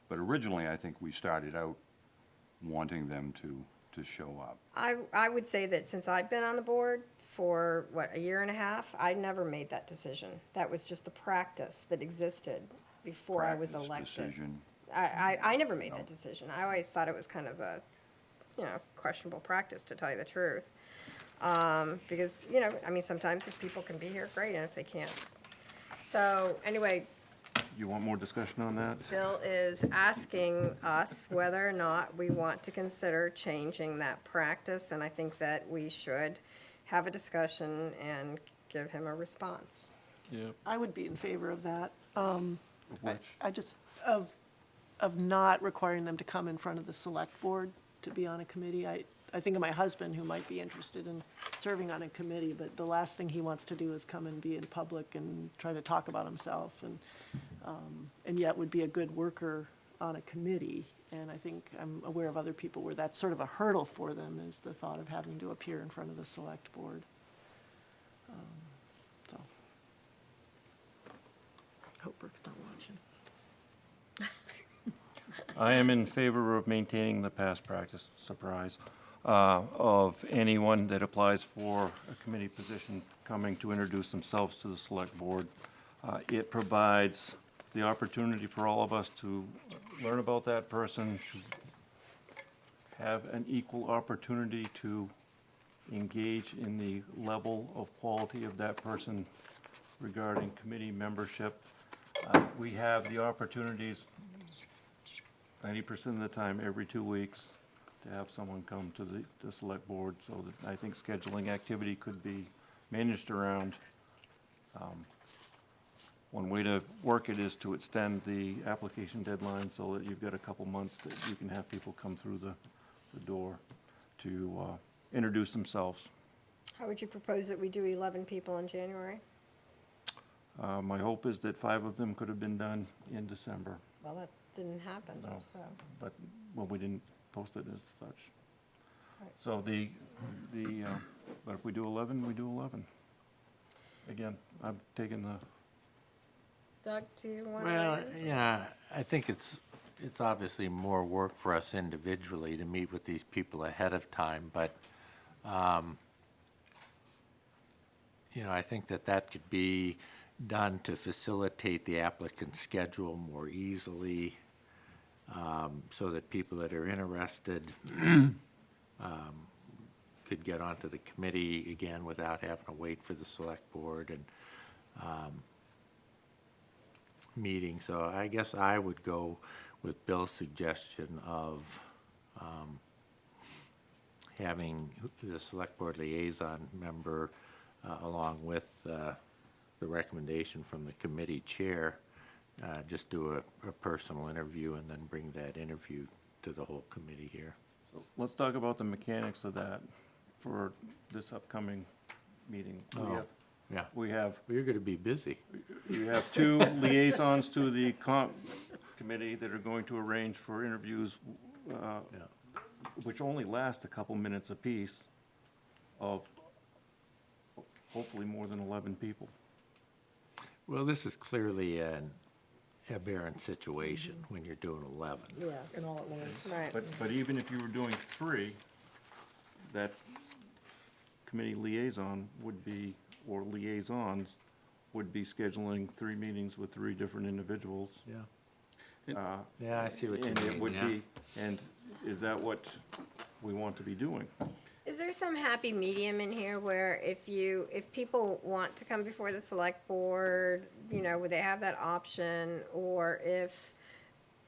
But originally, I think we started out wanting them to show up. I would say that since I've been on the board for, a year and a half, I never made that decision. That was just the practice that existed before I was Practice elected. decision. I never made that decision. I always thought it was kind of a, questionable practice, to tell you the truth. Because, sometimes if people can be here, great, and if they can't. So, anyway, You want more discussion on that? Bill is asking us whether or not we want to consider changing that practice, and I think that we should have a discussion and give him a response. Yeah. I would be in favor of that. Which? I just, of of not requiring them to come in front of the select board to be on a committee. I think of my husband, who might be interested in serving on a committee, but the last thing he wants to do is come and be in public and try to talk about himself, and yet would be a good worker on a committee. And I think I'm aware of other people where that's sort of a hurdle for them, is the thought of having to appear in front of the select board. So, hope Brooke's not watching. I am in favor of maintaining the past practice, surprise, of anyone that applies for a committee position coming to introduce themselves to the select board. It provides the opportunity for all of us to learn about that person, to have an equal opportunity to engage in the level of quality of that person regarding committee membership. We have the opportunities 90% of the time, every 2 weeks, to have someone come to the select board, so that I think scheduling activity could be managed around. One way to work it is to extend the application deadline so that you've got a couple months that you can have people come through the door to introduce themselves. How would you propose that we do 11 people in January? My hope is that 5 of them could have been done in December, Well, that didn't happen, No. so. but, well, we didn't post it as such. Right. So but if we do 11, we do 11. Again, I'm taking the, Doug, do you want Well, to? yeah, I think it's obviously more work for us individually to meet with these people ahead of time, but, I think that could be done to facilitate the applicant's schedule more easily, so that people that are interested could get onto the committee again without having to wait for the select board and meeting. So I guess I would go with Bill's suggestion of having the select board liaison member along with the recommendation from the committee chair, just do a personal interview and then bring that interview to the whole committee here. let's talk about the mechanics of that for this upcoming meeting. Oh. Yeah, We have well, you're gonna be busy. You have 2 liaisons to the committee that are going to arrange for interviews, Yeah. which only last a couple minutes apiece, of hopefully more than 11 people. Well, this is clearly an aberrant situation when you're doing 11. Yeah, And all at once. right. But even if you were doing 3, that committee liaison would be, or liaisons, would be scheduling 3 meetings with 3 different individuals. Yeah. Yeah, I see what you And it mean, would yeah. be, and is that what we want to be doing? Is there some happy medium in here where if people want to come before the select board, would they have that option? Or if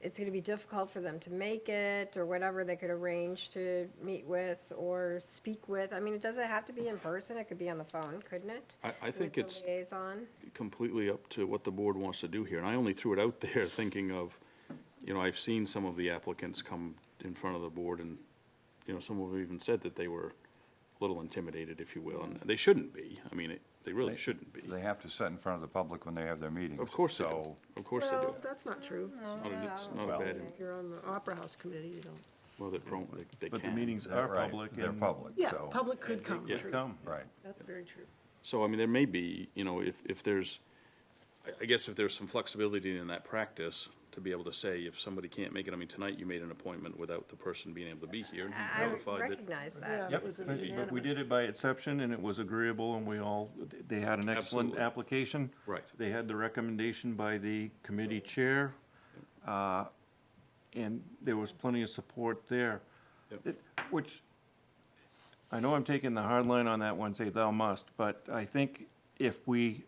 it's gonna be difficult for them to make it, or whatever, they could arrange to meet with or speak with? I mean, it doesn't have to be in person, it could be on the phone, couldn't it? I think With it's the liaison? completely up to what the board wants to do here. And I only threw it out there thinking of, I've seen some of the applicants come in front of the board and, some have even said that they were a little intimidated, if you will, and they shouldn't be. I mean, they really shouldn't be. They have to sit in front of the public when they have their meetings. Of course they do. So, Of course they do. Well, that's not true. It's not a bad, If you're on the Opera House committee, you don't. well, they But the can. meetings they're are right, public. they're and public, Yeah, so. public could come, Yeah. true. Come. Right. That's very true. So, I mean, there may be, if there's, I guess if there's some flexibility in that practice, to be able to say, if somebody can't make it, I mean, tonight you made an appointment without the person being able to be here, and you I notified that. recognize Yeah, that. that was an But we unanimous. did it by exception, and it was agreeable, and they had an excellent Absolutely. application. Right. They had the recommendation by the committee chair, and there was plenty of support there. Yep. Which, I know I'm taking the hard line on that one, say thou must, but I think if we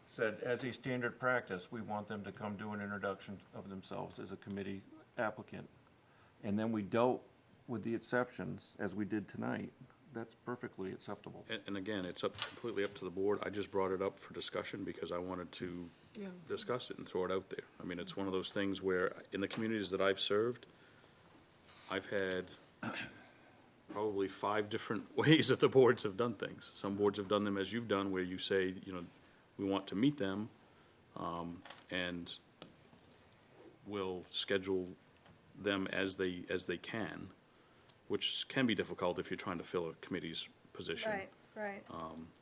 said, as a standard practice, we want them to come do an introduction of themselves as a committee applicant, and then we dealt with the exceptions, as we did tonight, that's perfectly acceptable. And again, it's completely up to the board. I just brought it up for discussion because I wanted to Yeah. discuss it and throw it out there. I mean, it's one of those things where, in the communities that I've served, I've had probably 5 different ways that the boards have done things. Some boards have done them as you've done, where you say, you know, we want to meet them, and we'll schedule them as they can, which can be difficult if you're trying to fill a committee's position. Right, right.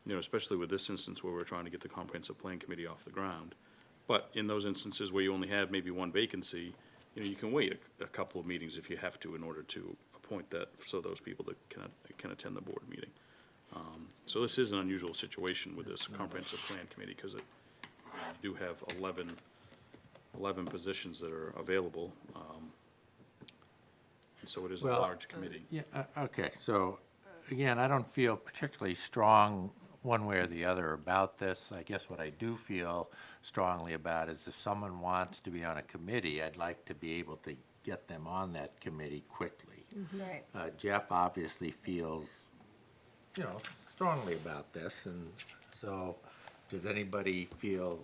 You know, especially with this instance where we're trying to get the comprehensive plan committee off the ground. But in those instances where you only have maybe one vacancy, you know, you can wait a couple of meetings if you have to in order to appoint that, so those people that can attend the board meeting. So this is an unusual situation with this comprehensive plan committee, because you do have 11 positions that are available. And so it is a Well, large committee. Yeah, okay, so, again, I don't feel particularly strong one way or the other about this. I guess what I do feel strongly about is if someone wants to be on a committee, I'd like to be able to get them on that committee quickly. Right. Jeff obviously feels, you know, strongly about this, and so, does anybody feel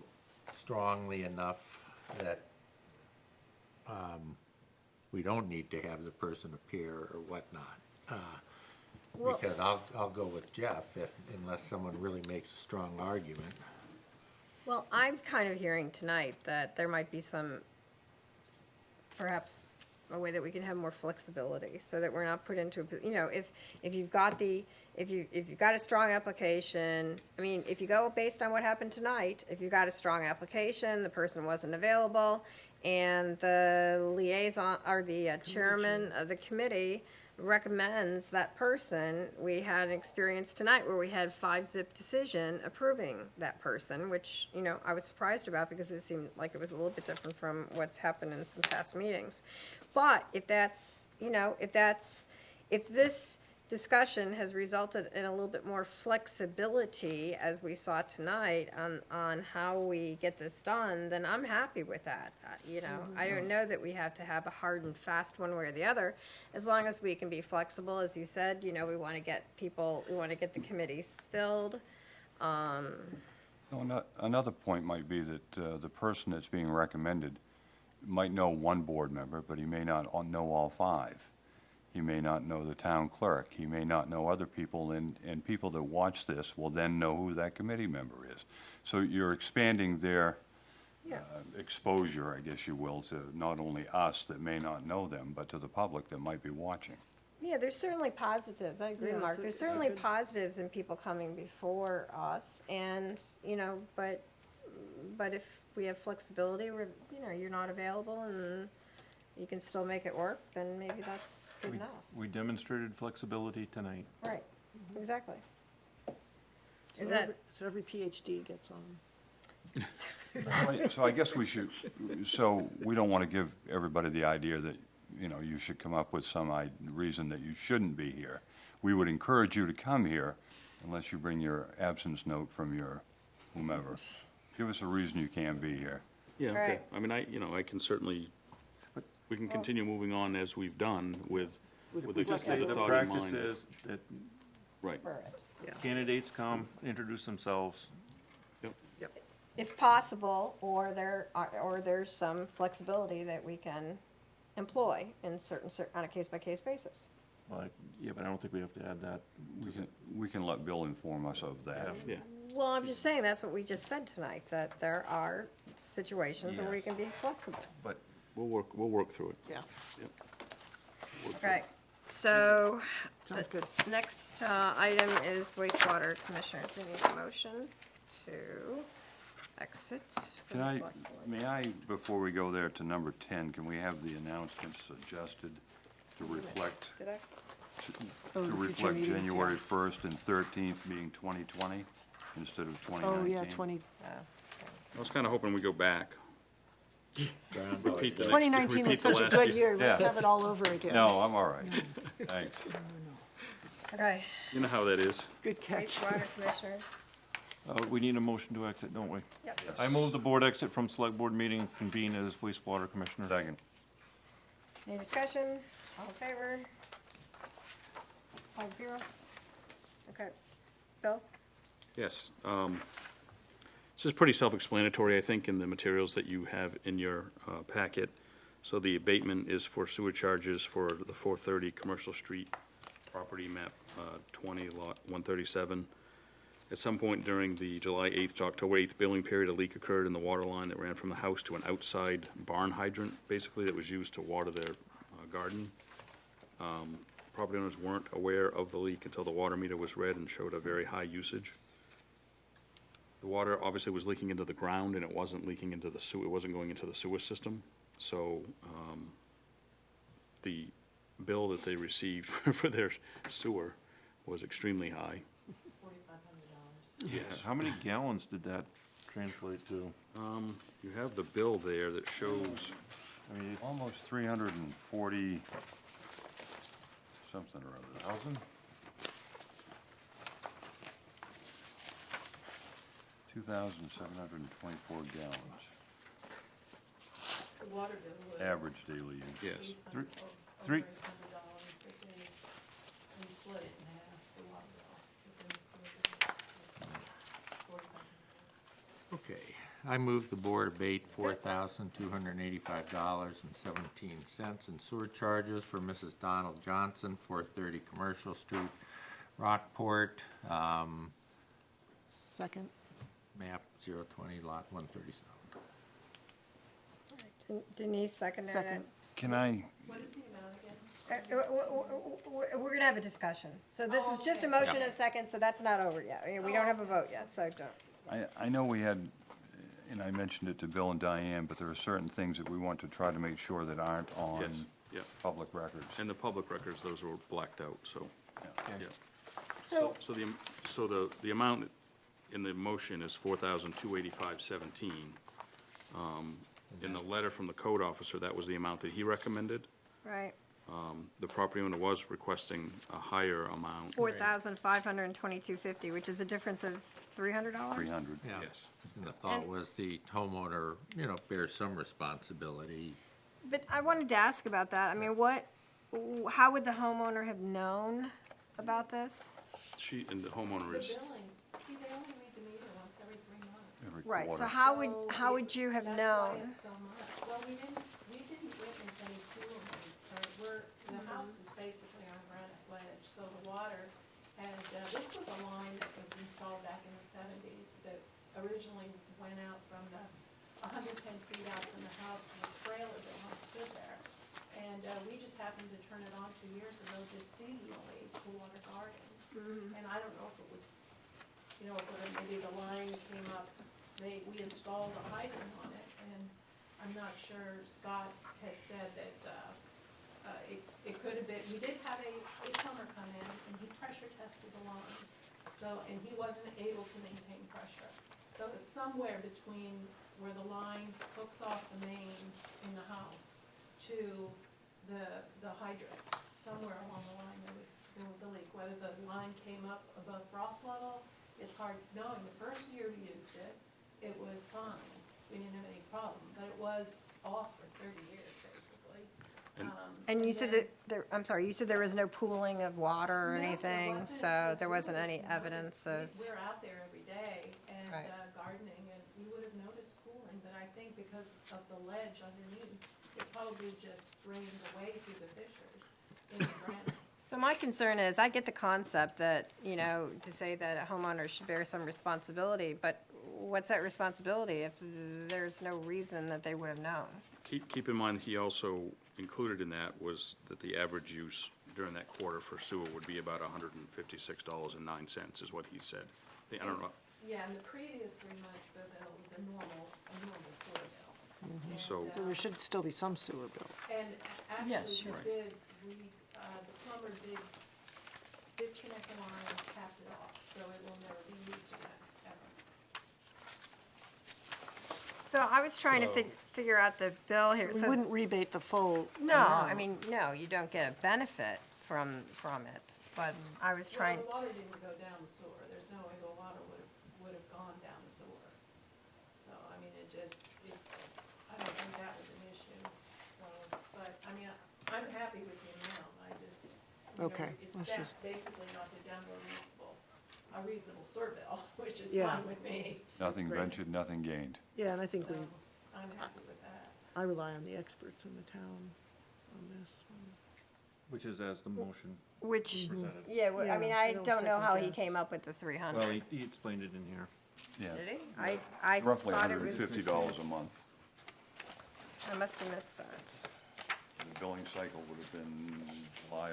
strongly enough that we don't need to have the person appear or whatnot? Well- Because I'll go with Jeff unless someone really makes a strong argument. Well, I'm kind of hearing tonight that there might be some, perhaps, a way that we can have more flexibility, so that we're not put into, you know, if you've got if you've got a strong application, I mean, if you go based on what happened tonight, if you've got a strong application, the person wasn't available, and the liaison, or the chairman of the committee recommends that person, we had an experience tonight where we had 5-zip decision approving that person, which, you know, I was surprised about because it seemed like it was a little bit different from what's happened in some past meetings. But if that's, you know, if this discussion has resulted in a little bit more flexibility, as we saw tonight, on how we get this done, then I'm happy with that. You know, I don't know that we have to have a hard and fast one way or the other, as long as we can be flexible, as you said, you know, we want to get the committees filled. Another point might be that the person that's being recommended might know one board member, but he may not know all 5. He may not know the town clerk. He may not know other people, and people that watch this will then know who that committee member is. So you're expanding their Yeah. exposure, I guess you will, to not only us that may not know them, but to the public that might be watching. Yeah, there's certainly positives, I agree, Yeah, Mark, it's a- there's it's a certainly good- positives in people coming before us, and, you know, but if we have flexibility, where, you know, you're not available and you can still make it work, then maybe that's good enough. We demonstrated flexibility tonight. Right, exactly. Is So that, so every PhD gets on. So I guess we should, so we don't want to give everybody the idea that, you know, you should come up with some reason that you shouldn't be here. We would encourage you to come here unless you bring your absence note from your whomever. Give us a reason you can't be here. Yeah, okay. Right. I mean, I can certainly, we can continue moving on as we've done with the flexibility. The thought in practice mind. is that Right. for it? candidates come, introduce themselves. If possible, or there's some flexibility that we can employ in on a case-by-case basis. Like, yeah, but I don't think we have to add that. We can let Bill inform us of that. Yeah. Well, I'm just saying, that's what we just said tonight, that there are situations where we Yes. can be flexible. But we'll work through it. Yeah, Yep. Work through Okay, so, sounds good. next item is wastewater commissioners. We need a motion to exit from Can the I, select board. may I, before we go there to number 10, can we have the announcements adjusted to reflect, Did I? to Oh, the future reflect meetings, yeah. January 1st and 13th being 2020 instead of 2019? Oh, yeah, 20, I was kinda hoping we go back. Repeat the next- 2019 repeat was the such a last good year. year, let's Yeah. have it all over again. No, I'm all right. Thanks. Okay, You know how that is. Good catch. wastewater commissioners. We need a motion to exit, don't we? Yep. I move the board exit from select board meeting, convene as wastewater commissioners. Second. Any discussion? All in favor? 5-0. Okay. Bill? Yes. This is pretty self-explanatory, I think, in the materials that you have in your packet. So the abatement is for sewer charges for the 430 Commercial Street property map 20, lot 137. At some point during the July 8th to October 8th billing period, a leak occurred in the water line that ran from the house to an outside barn hydrant, basically, that was used to water their garden. Property owners weren't aware of the leak until the water meter was read and showed a very high usage. The water obviously was leaking into the ground, and it wasn't leaking into the sewer, it wasn't going into the sewer system. So, the bill that they received for their sewer was extremely high. Yes. How many gallons did that translate to? You have the bill there that shows, I mean, almost 340 something or other. Thousand? 2,724 gallons, The water bill was. average daily use. yes. Three- Over three- $800 that they split it in half, the water bill, within the sewer bill. Okay, I move the board abate $4,285.17 in sewer charges for Mrs. Donald Johnson, 430 Commercial Street, Rockport, Second. map 020, lot 137. Denise seconded it. Second. Can I, What is the amount again? We're gonna have a discussion. So this is just a motion and a second, so that's not over yet. We don't have a vote yet, so don't. I know we had, and I mentioned it to Bill and Diane, but there are certain things that we want to try to make sure that aren't on Yes, yeah. public records. And the public records, those were blacked out, so, yeah. So, So the amount in the motion is 4,285.17. In the letter from the code officer, that was the amount that he recommended. right, The property owner was requesting a higher amount. $4,522.50, which is a difference of $300? 300. Yeah. Yes. And the thought And- was the homeowner, bears some responsibility. But I wanted to ask about that. I mean, how would the homeowner have known about this? She, and the homeowner is, billing, see, they only read the meter once every 3 months. Every Right, so quarter. how would you have That's known? why it's so much. Well, we didn't witness any cooling, the house is basically on granite ledge, so the water had, this was a line that was installed back in the 70s that originally went out from 110 feet out from the house to the trailer that once stood there. And we just happened to turn it on 2 years ago, just seasonally, to water gardens. And I don't know if it was, maybe the line came up, we installed a hydrant on it, and I'm not sure, Scott had said that, it could have been, we did have a plumber come in, and he pressure tested the line, so, and he wasn't able to maintain pressure. So it's somewhere between where the line hooks off the main in the house to the hydrant. Somewhere along the line, there was a leak. Whether the line came up above frost level, it's hard knowing. The first year we used it, it was fine. We didn't have any problem, but it was off for 30 years, basically. And you said then- I'm sorry, you said there was no pooling of water or No, there anything, wasn't, so because there we wasn't would've any noticed. evidence of, We're out there every day and Right. gardening, and we would have noticed pooling, but I think because of the ledge underneath, it probably just drained away through the fissures in the granite. so my concern is, I get the concept that, to say that a homeowner should bear some responsibility, but what's that responsibility if there's no reason that they would have known? keep in mind, he also included in that was that the average use during that quarter for sewer would be about $156.09 is what he said. I don't know, Yeah, and the previous 3 months, the bill was a normal sewer bill. And, so, uh, So there should still be some sewer bill. And Yes, actually, sure. the plumber did disconnect the line and cap it off, so it will never be used again, ever. So I was trying to figure out the bill here. We So- wouldn't rebate the full No, amount. I mean, no, you don't get a benefit from it, but I was trying, Well, the water didn't go down the sewer, there's no way the water would have gone down the sewer. So, I mean, I don't think that was an issue, so, but, I mean, I'm happy with the amount, I just, Okay, it's let's that just- basically not the download usable. a reasonable sewer bill, which is Yeah. fine with me. Nothing great. ventured, nothing gained. Yeah, and I think So I'm happy with that. I rely on the experts in the town on this one. Which is as the motion Which, presented. yeah, I mean, Yeah, I I don't don't know how he second guess. came up with the 300. Well, he explained it in here. Yeah. Did he? I Roughly thought it was, $150 a month. I must have missed that. The billing cycle would have been July,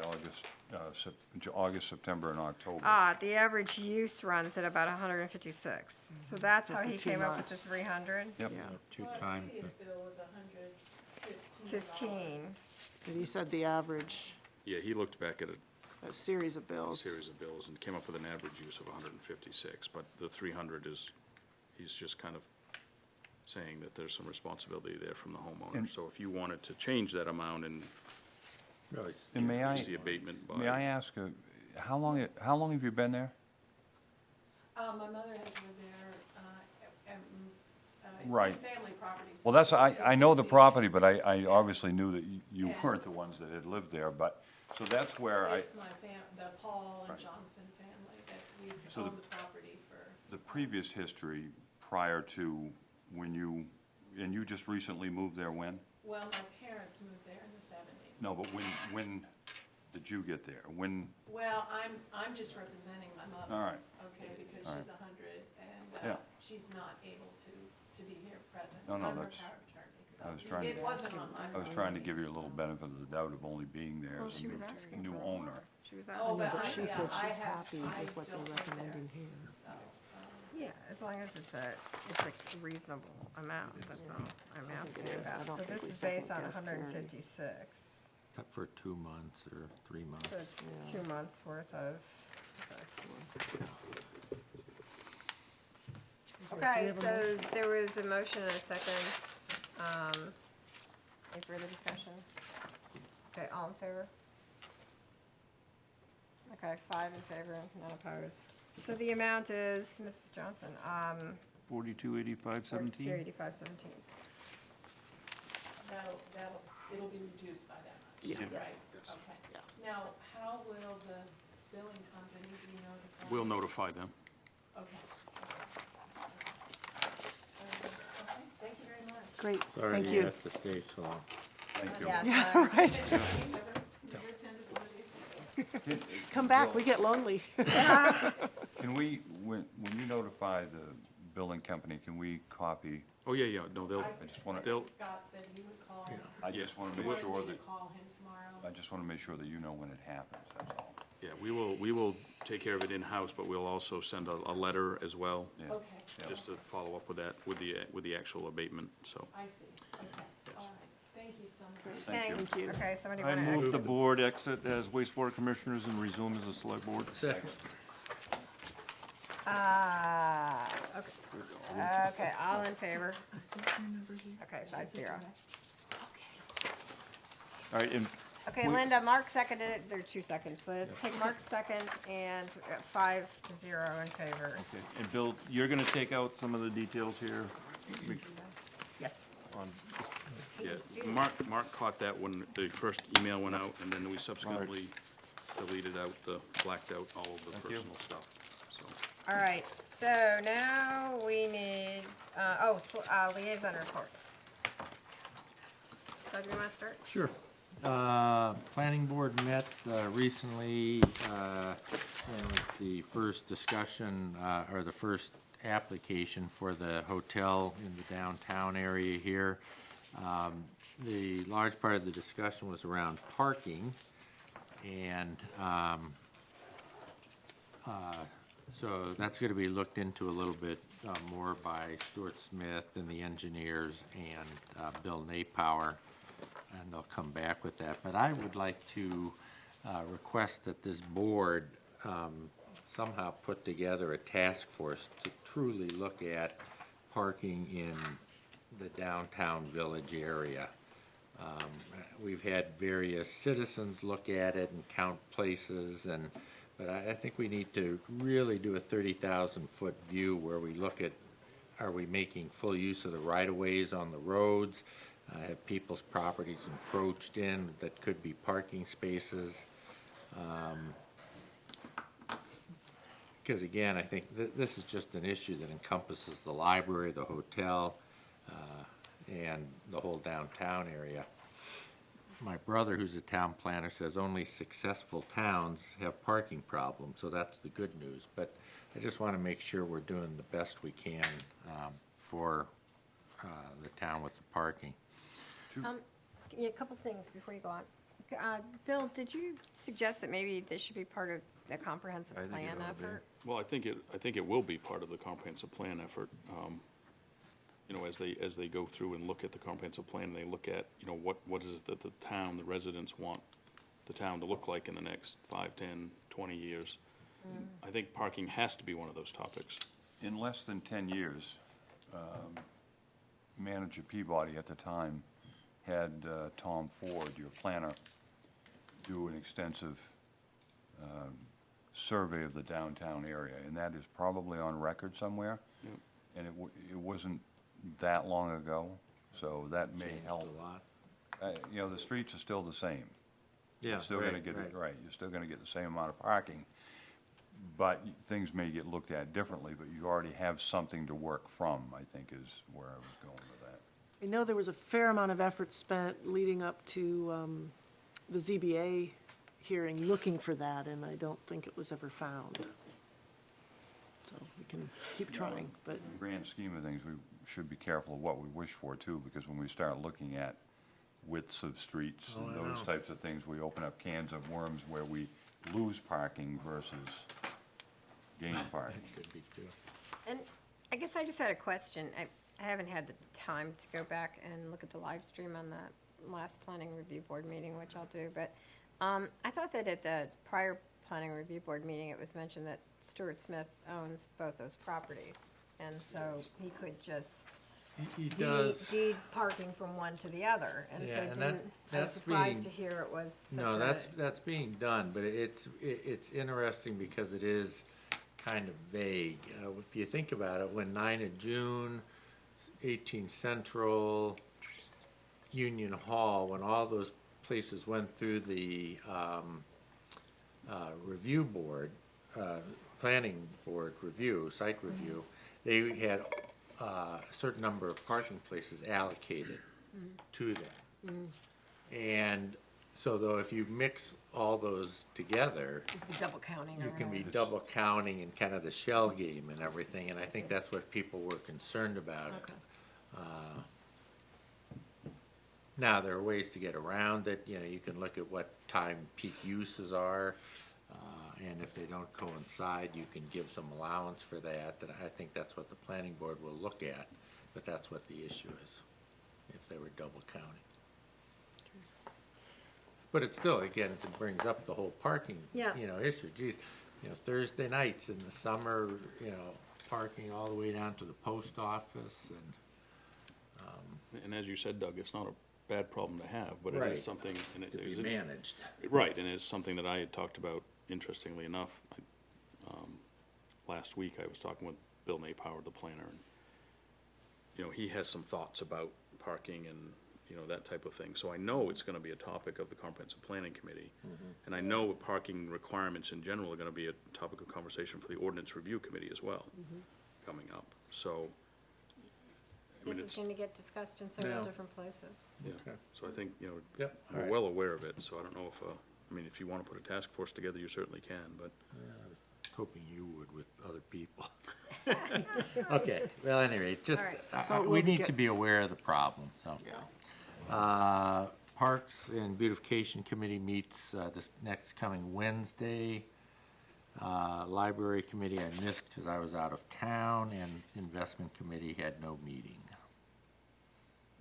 August, September, and October. The average use runs at about 156. So that's how he For 2 came up with the months. 300? Yep. Yeah, Two Well, the times. previous bill was $115. 15. and he said the average, Yeah, he looked back at a series of a bills. series of bills and came up with an average use of 156, but the 300 is, he's just kind of saying that there's some responsibility there from the homeowner. And- So if you wanted to change that amount and And may I, increase the abatement by. may I ask, how long have you been there? My mother has lived there, and, it's Right. been family property. Well, that's, since I know the 1950s. property, but I obviously knew that you Yeah. weren't the ones that had lived there, but, so that's where It's my the Paul and Right. Johnson family that we've So the- owned the property for. the previous history prior to when you, and you just recently moved there when? Well, my parents moved there in the 70s. No, but when did you get there? When, Well, I'm just representing my mother. all right, Okay, because All right. she's 100 and Yeah. she's not able to be here present. No, no, I'm her that's- power of attorney, I was so trying it to- wasn't on my. I was trying to give you a little benefit of the doubt of only being there Well, as she was a asking new for owner. more. She was Oh, asking. but But I, she yeah, said she's I have, happy I with what they're don't live there, recommending here. so, Yeah, as long as it's a reasonable amount, that's all I'm asking it is. I about. don't So think this we is based on second-guess Karen. 156. For 2 months or 3 months. So it's Yeah. 2 months worth of. Okay, so there was a motion and a second. Any further discussion? Okay, all in favor? Okay, 5 in favor, none opposed. So the amount is, Mrs. Johnson, 428517. 285.17. it'll be reduced by that much. Yeah. Right, Yes. okay. Now, how will the billing company be notified? We'll notify them. Okay. Okay, thank you very much. Great, Sorry thank you you. have to stay so long. Thank you. Yeah, sorry. Never attended one of these. Come back, we get lonely. Can we, when you notify the building company, can we copy? Oh, yeah, no, they'll, I just wanna, They'll- Scott said he would call. I just wanna He make wanted sure me to that, call him tomorrow. I just wanna make sure that you know when it happens, that's all. yeah, we will take care of it in-house, but we'll also send a letter as well, Yeah. Okay, Yeah. just to follow up with that, with the actual abatement, so. I see, okay, all right, thank you so much. Thank you. Thanks. you. Okay, somebody I want to move exit? the board exit as wastewater commissioners and resume as a select board. Second. Okay. Okay, all in favor? Okay, 5-0. All right, and Okay, Linda, Mark seconded it, there are 2 seconds, so let's take Mark's second and 5-0 in favor. okay, and Bill, you're gonna take out some of the details here make sure Yes. on, Yeah, Mark caught that when the first email went out, and then we subsequently deleted out blacked out all of the Thank you. personal stuff, so. All right, so now we need, liaison reports. Doug, you want to start? Sure. Planning board met recently, and was the first discussion, or the first application for the hotel in the downtown area here. The large part of the discussion was around parking, and so that's gonna be looked into a little bit more by Stuart Smith and the engineers and Bill Napower, and they'll come back with that. But I would like to request that this board somehow put together a task force to truly look at parking in the downtown village area. We've had various citizens look at it and count places, but I think we need to really do a 30,000-foot view where we look at, are we making full use of the right-of-ways on the roads? Have people's properties encroached in that could be parking spaces? because again, I think this is just an issue that encompasses the library, the hotel, and the whole downtown area. My brother, who's a town planner, says only successful towns have parking problems, so that's the good news. But I just want to make sure we're doing the best we can for the town with the parking. Yeah, a couple things before you go on. Bill, did you suggest that maybe this should be part of the comprehensive plan effort? Well, I think it will be part of the comprehensive plan effort. You know, as they go through and look at the comprehensive plan, they look at, you know, what is it that the town, the residents want the town to look like in the next 5, 10, 20 years. I think parking has to be one of those topics. In less than 10 years, Manager Peabody at the time had Tom Ford, your planner, do an extensive survey of the downtown area, and that is probably on record somewhere. Yep. And it wasn't that long ago, so that may Changed help. a lot. You know, the streets are still the same. Yeah, You're still gonna get it, right, you're still gonna get the same amount of parking, but things may get looked at differently, but you already have something to work from, I think is where I was going with that. I know there was a fair amount of effort spent leading up to the ZBA hearing, looking for that, and I don't think it was ever found. So we can keep trying, but In the grand scheme of things, we should be careful of what we wish for too, because when we start looking at widths of streets and those types of things, we open up cans of worms where we lose parking versus gain parking. Could be too. And I guess I just had a question. I haven't had the time to go back and look at the live stream on that last planning review board meeting, which I'll do, but I thought that at the prior planning review board meeting, it was mentioned that Stuart Smith owns both those properties, and so he could just He does. deed parking from one to the other, and so Yeah, and I was that's surprised to being- hear it was such No, a. that's being done, but it's interesting because it is kind of vague. If you think about it, when 9 of June, 18 Central, Union Hall, when all those places went through the review board, planning board review, site review, they had a certain number of parking places allocated to them. And so though if you mix all those together, Double counting you or can be whatever. double counting and kind of the shell game and everything, and I think that's what people were concerned about. Okay. Now, there are ways to get around it, you know, you can look at what time peak uses are, and if they don't coincide, you can give some allowance for that, and I think that's what the planning board will look at, but that's what the issue is, if they were double counting. But it's still, again, it brings up the whole parking, Yeah. you know, issue, geez, you know, Thursday nights in the summer, you know, parking all the way down to the post office, and And as you said, Doug, it's not a bad problem to have, but it Right. is something, and it to is. be managed. Right, and it's something that I had talked about, interestingly enough. Last week, I was talking with Bill Napower, the planner, and, you know, he has some thoughts about parking and, you know, that type of thing. So I know it's gonna be a topic of the comprehensive planning committee. And I know parking requirements in general are gonna be a topic of conversation for the ordinance review committee as well, coming up. So, I mean, This is it's, going to get discussed in several Yeah. different places. yeah, Okay. so I think, you know, Yep, all we're right. well aware of it, so I don't know if, I mean, if you wanna put a task force together, you certainly can, but. I was hoping you would with other people. Okay, well, anyway, just, All right. So we we'll need get- to be aware of the problem, so. Parks and Beautification Committee meets this next coming Wednesday. Library Committee I missed because I was out of town, and Investment Committee had no meeting.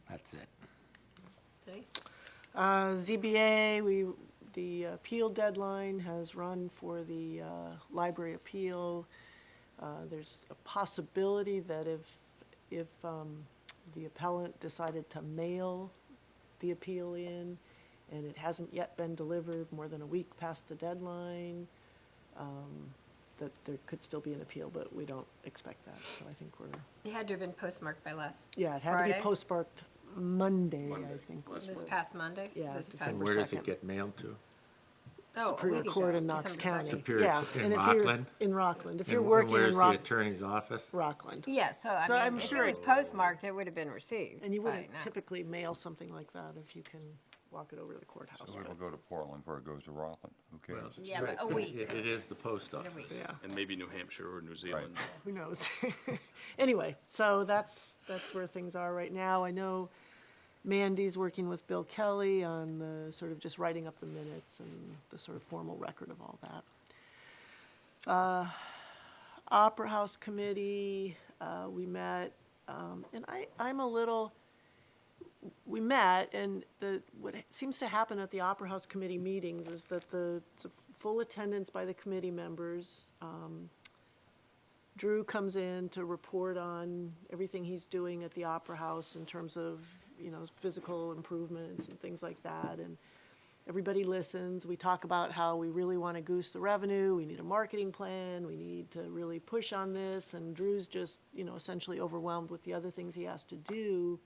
That's it. ZBA, the appeal deadline has run for the library appeal. There's a possibility that if the appellant decided to mail the appeal in, and it hasn't yet been delivered more than a week past the deadline, that there could still be an appeal, but we don't expect that, so I think we're, It had to have been postmarked by last yeah, it had to be Friday? postmarked Monday, I Monday. think. was This the- past Monday? Yeah, This December past And where does it 2nd. get mailed to? Oh, a Superior week Court ago, in Knox December County. 2nd. Superior Yeah, Court in and if you're- Rockland? In Rockland. If you're And working in Where's the Rock, attorney's office? Rockland. Yeah, so So I I'm mean, if sure it was postmarked, it would have been received And you by wouldn't now. typically mail something like that if you can walk it over to the courthouse. So it'll go to Portland before it goes to Rockland. Who cares? Yeah, but a week. It is the post office. Yeah, And maybe New Hampshire or New Zealand. who knows? Anyway, so that's where things are right now. I know Mandy's working with Bill Kelly on the sort of just writing up the minutes and the sort of formal record of all that. Opera House Committee, we met, and I'm a little, we met, and what seems to happen at the Opera House Committee meetings is that it's a full attendance by the committee members. Drew comes in to report on everything he's doing at the Opera House in terms of, physical improvements and things like that, and everybody listens. We talk about how we really want to goose the revenue, we need a marketing plan, we need to really push on this, and Drew's just, essentially overwhelmed with the other things he has to do.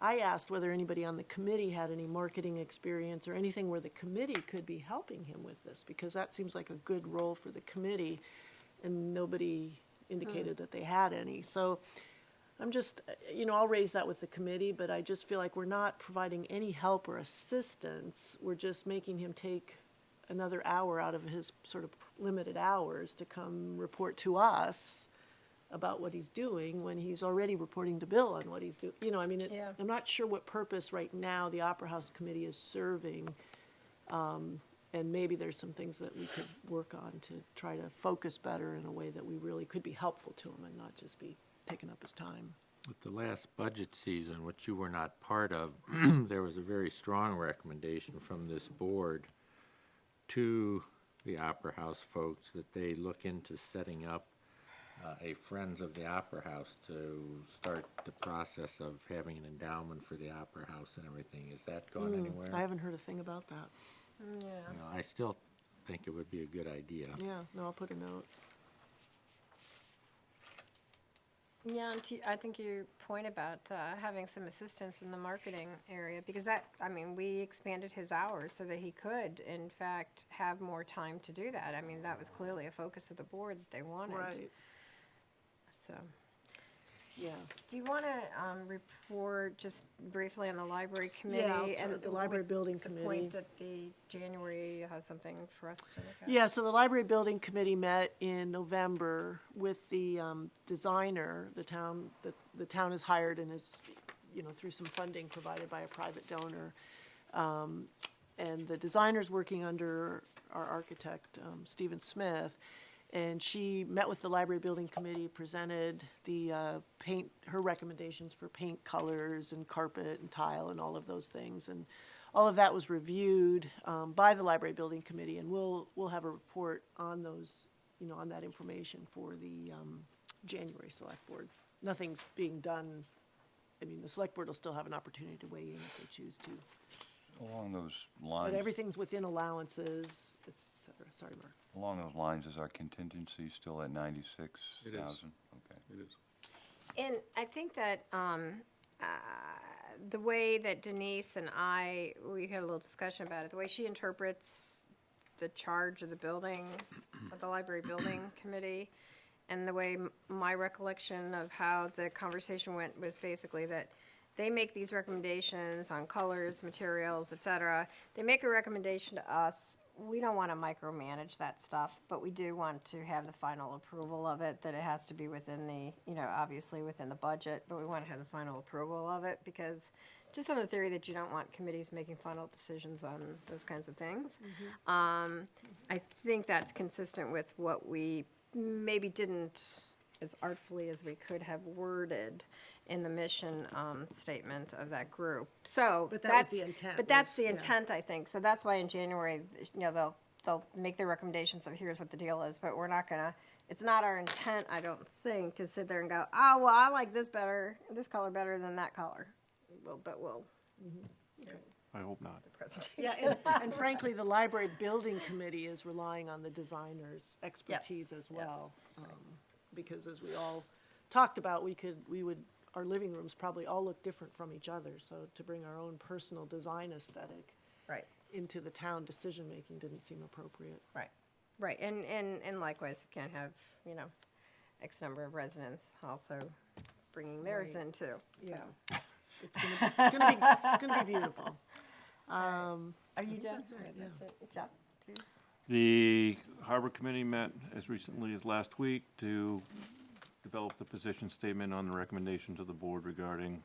I asked whether anybody on the committee had any marketing experience or anything where the committee could be helping him with this, because that seems like a good role for the committee, and nobody indicated that they had any. So I'm just, I'll raise that with the committee, but I just feel like we're not providing any help or assistance. We're just making him take another hour out of his sort of limited hours to come report to us about what he's doing when he's already reporting to Bill on what he's doing. Yeah. I'm not sure what purpose right now the Opera House Committee is serving. And maybe there's some things that we could work on to try to focus better in a way that we really could be helpful to him and not just be taking up his time. With the last budget season, which you were not part of, there was a very strong recommendation from this board to the Opera House folks that they look into setting up a Friends of the Opera House to start the process of having an endowment for the Opera House and everything. Has that gone anywhere? I haven't heard a thing about that. I still think it would be a good idea. Yeah, no, I'll put a note. Yeah, and I think your point about having some assistance in the marketing area, because we expanded his hours so that he could, in fact, have more time to do that. I mean, that was clearly a focus of the board that they wanted. Right, So, yeah. do you want to report just briefly on the library committee? Yeah, and the library building The committee. point that the January has something for us to look at? Yeah, so the library building committee met in November with the designer. The town has hired and is, through some funding provided by a private donor. And the designer's working under our architect, Stephen Smith. And she met with the library building committee, presented her recommendations for paint colors and carpet and tile and all of those things. And all of that was reviewed by the library building committee, and we'll have a report on those, on that information for the January select board. Nothing's being done. I mean, the select board will still have an opportunity to weigh in if they choose to. Along those lines. But everything's within allowances, et cetera. Sorry, Mark. Along those lines, is our contingency still at 96,000? It is. Okay. It is. And I think that the way that Denise and we had a little discussion about it, the way she interprets the charge of the building, of the library building committee, and the way my recollection of how the conversation went was basically that they make these recommendations on colors, materials, et cetera. They make a recommendation to us. We don't want to micromanage that stuff, but we do want to have the final approval of it, that it has to be within the, obviously within the budget, but we want to have the final approval of it, because just on the theory that you don't want committees making final decisions on those kinds of things. I think that's consistent with what we maybe didn't as artfully as we could have worded in the mission statement of that group. So But that was the intent, But that's was- the yeah. intent, I think. So that's why in January, they'll make their recommendations of here's what the deal is, but we're not gonna. It's not our intent, I don't think, to sit there and go, oh well, I like this color better than that color. We'll I hope not. presentation. Yeah, and frankly, the library building committee is relying on the designer's expertise as yes, well. Because as we all talked about, our living rooms probably all look different from each other, so to bring our own personal design aesthetic Right. into the town decision-making didn't seem appropriate. Right, right, and likewise, you can't have, you know, X number of residents also bringing theirs Right. in too, so. Yeah. It's gonna be beautiful. Are you done? that's it, Okay, yeah. That's it, Jeff? too? The Harbor Committee met as recently as last week to develop the position statement on the recommendation to the board regarding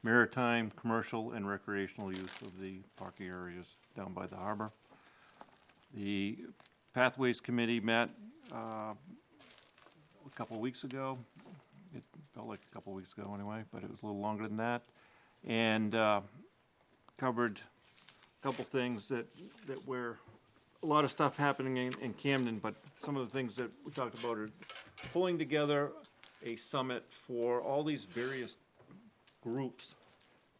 maritime, commercial, and recreational use of the parking areas down by the harbor. The Pathways Committee met a couple of weeks ago. It felt like a couple of weeks ago anyway, but it was a little longer than that. And covered a couple things that were, a lot of stuff happening in Camden, but some of the things that we talked about are pulling together a summit for all these various groups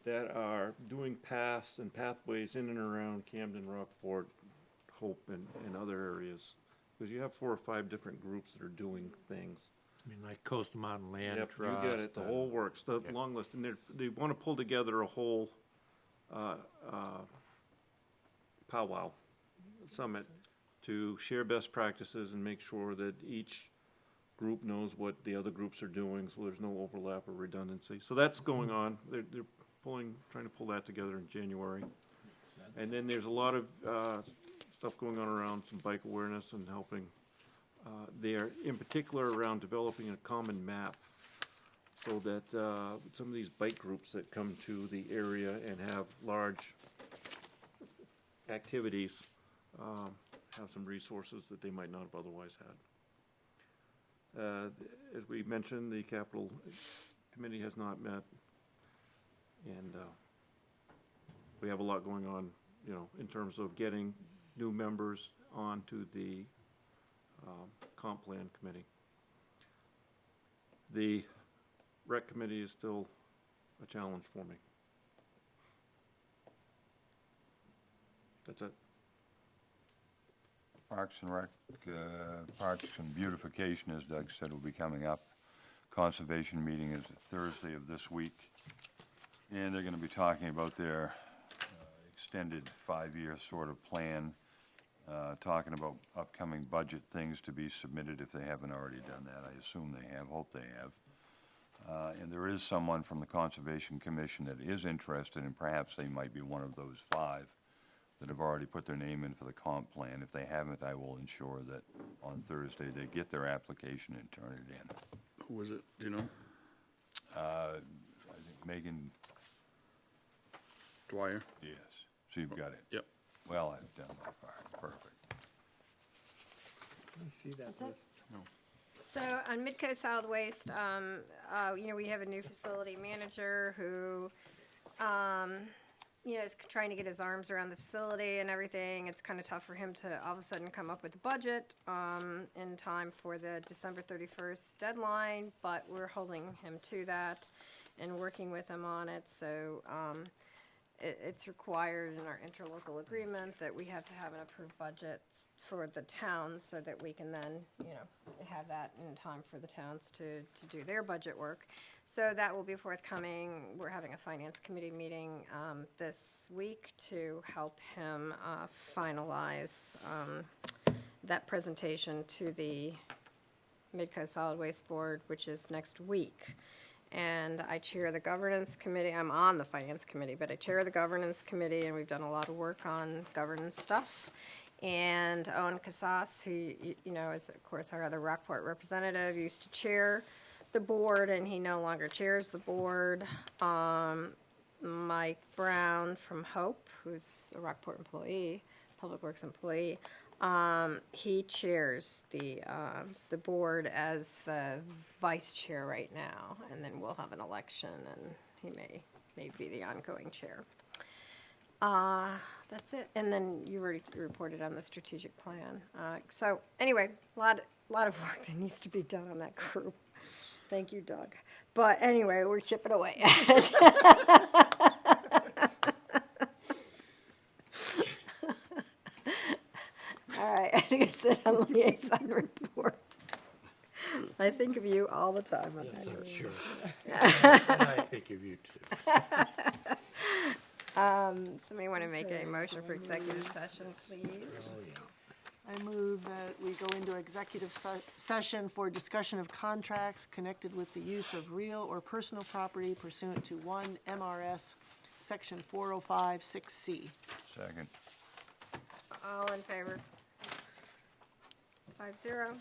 that are doing paths and pathways in and around Camden, Rockport, Hope, and other areas. Because you have 4 or 5 different groups that are doing things. I mean, like Coastal Mountain Land Yep, Trust. you get it, the whole works, the long list, and they want to pull together a whole powwow summit to share best practices and make sure that each group knows what the other groups are doing, so there's no overlap or redundancy. So that's going on, they're trying to pull that together in January. And then there's a lot of stuff going on around some bike awareness and helping there, in particular around developing a common map so that some of these bike groups that come to the area and have large activities have some resources that they might not have otherwise had. As we mentioned, the capital committee has not met, and we have a lot going on, you know, in terms of getting new members onto the comp plan committee. The rec committee is still a challenge for me. That's it. Parks and Rec, Parks and Beautification, as Doug said, will be coming up. Conservation meeting is Thursday of this week. And they're gonna be talking about their extended 5-year sort of plan, talking about upcoming budget things to be submitted if they haven't already done that. I assume they have, hope they have. And there is someone from the Conservation Commission that is interested, and perhaps they might be one of those 5 that have already put their name in for the comp plan. If they haven't, I will ensure that on Thursday they get their application and turn it in. Who is it, do you know? I think Megan, Dwyer? yes, so you've got it. Yep. Well, I've done my part, perfect. Let me see that That's it? list. So on Midco Solid Waste, you know, we have a new facility manager who, you know, is trying to get his arms around the facility and everything. It's kind of tough for him to all of a sudden come up with a budget in time for the December 31st deadline, but we're holding him to that and working with him on it. So it's required in our interlocal agreement that we have to have an approved budget for the towns so that we can then, you know, have that in time for the towns to do their budget work. So that will be forthcoming. We're having a finance committee meeting this week to help him finalize that presentation to the Midco Solid Waste Board, which is next week. And I chair the governance committee. I'm on the finance committee, but I chair the governance committee, and we've done a lot of work on governance stuff. And Owen Casas, who, you know, is of course our other Rockport representative, used to chair the board, and he no longer chairs the board. Mike Brown from Hope, who's a Rockport employee, Public Works employee, he chairs the board as the vice chair right now, and then we'll have an election, and he may be the ongoing chair. That's it. And then you already reported on the strategic plan. So anyway, a lot of work that needs to be done on that group. Thank you, Doug. But anyway, we're chipping away at it. All right, I think it's it on liaison reports. I think of you all the time on that. Sure. I think of you too. Somebody want to make a motion for executive session, please? I move that we go into executive session for discussion of contracts connected with the use of real or personal property pursuant to 1 MRS Section 4056C. Second. All in favor? 5-0.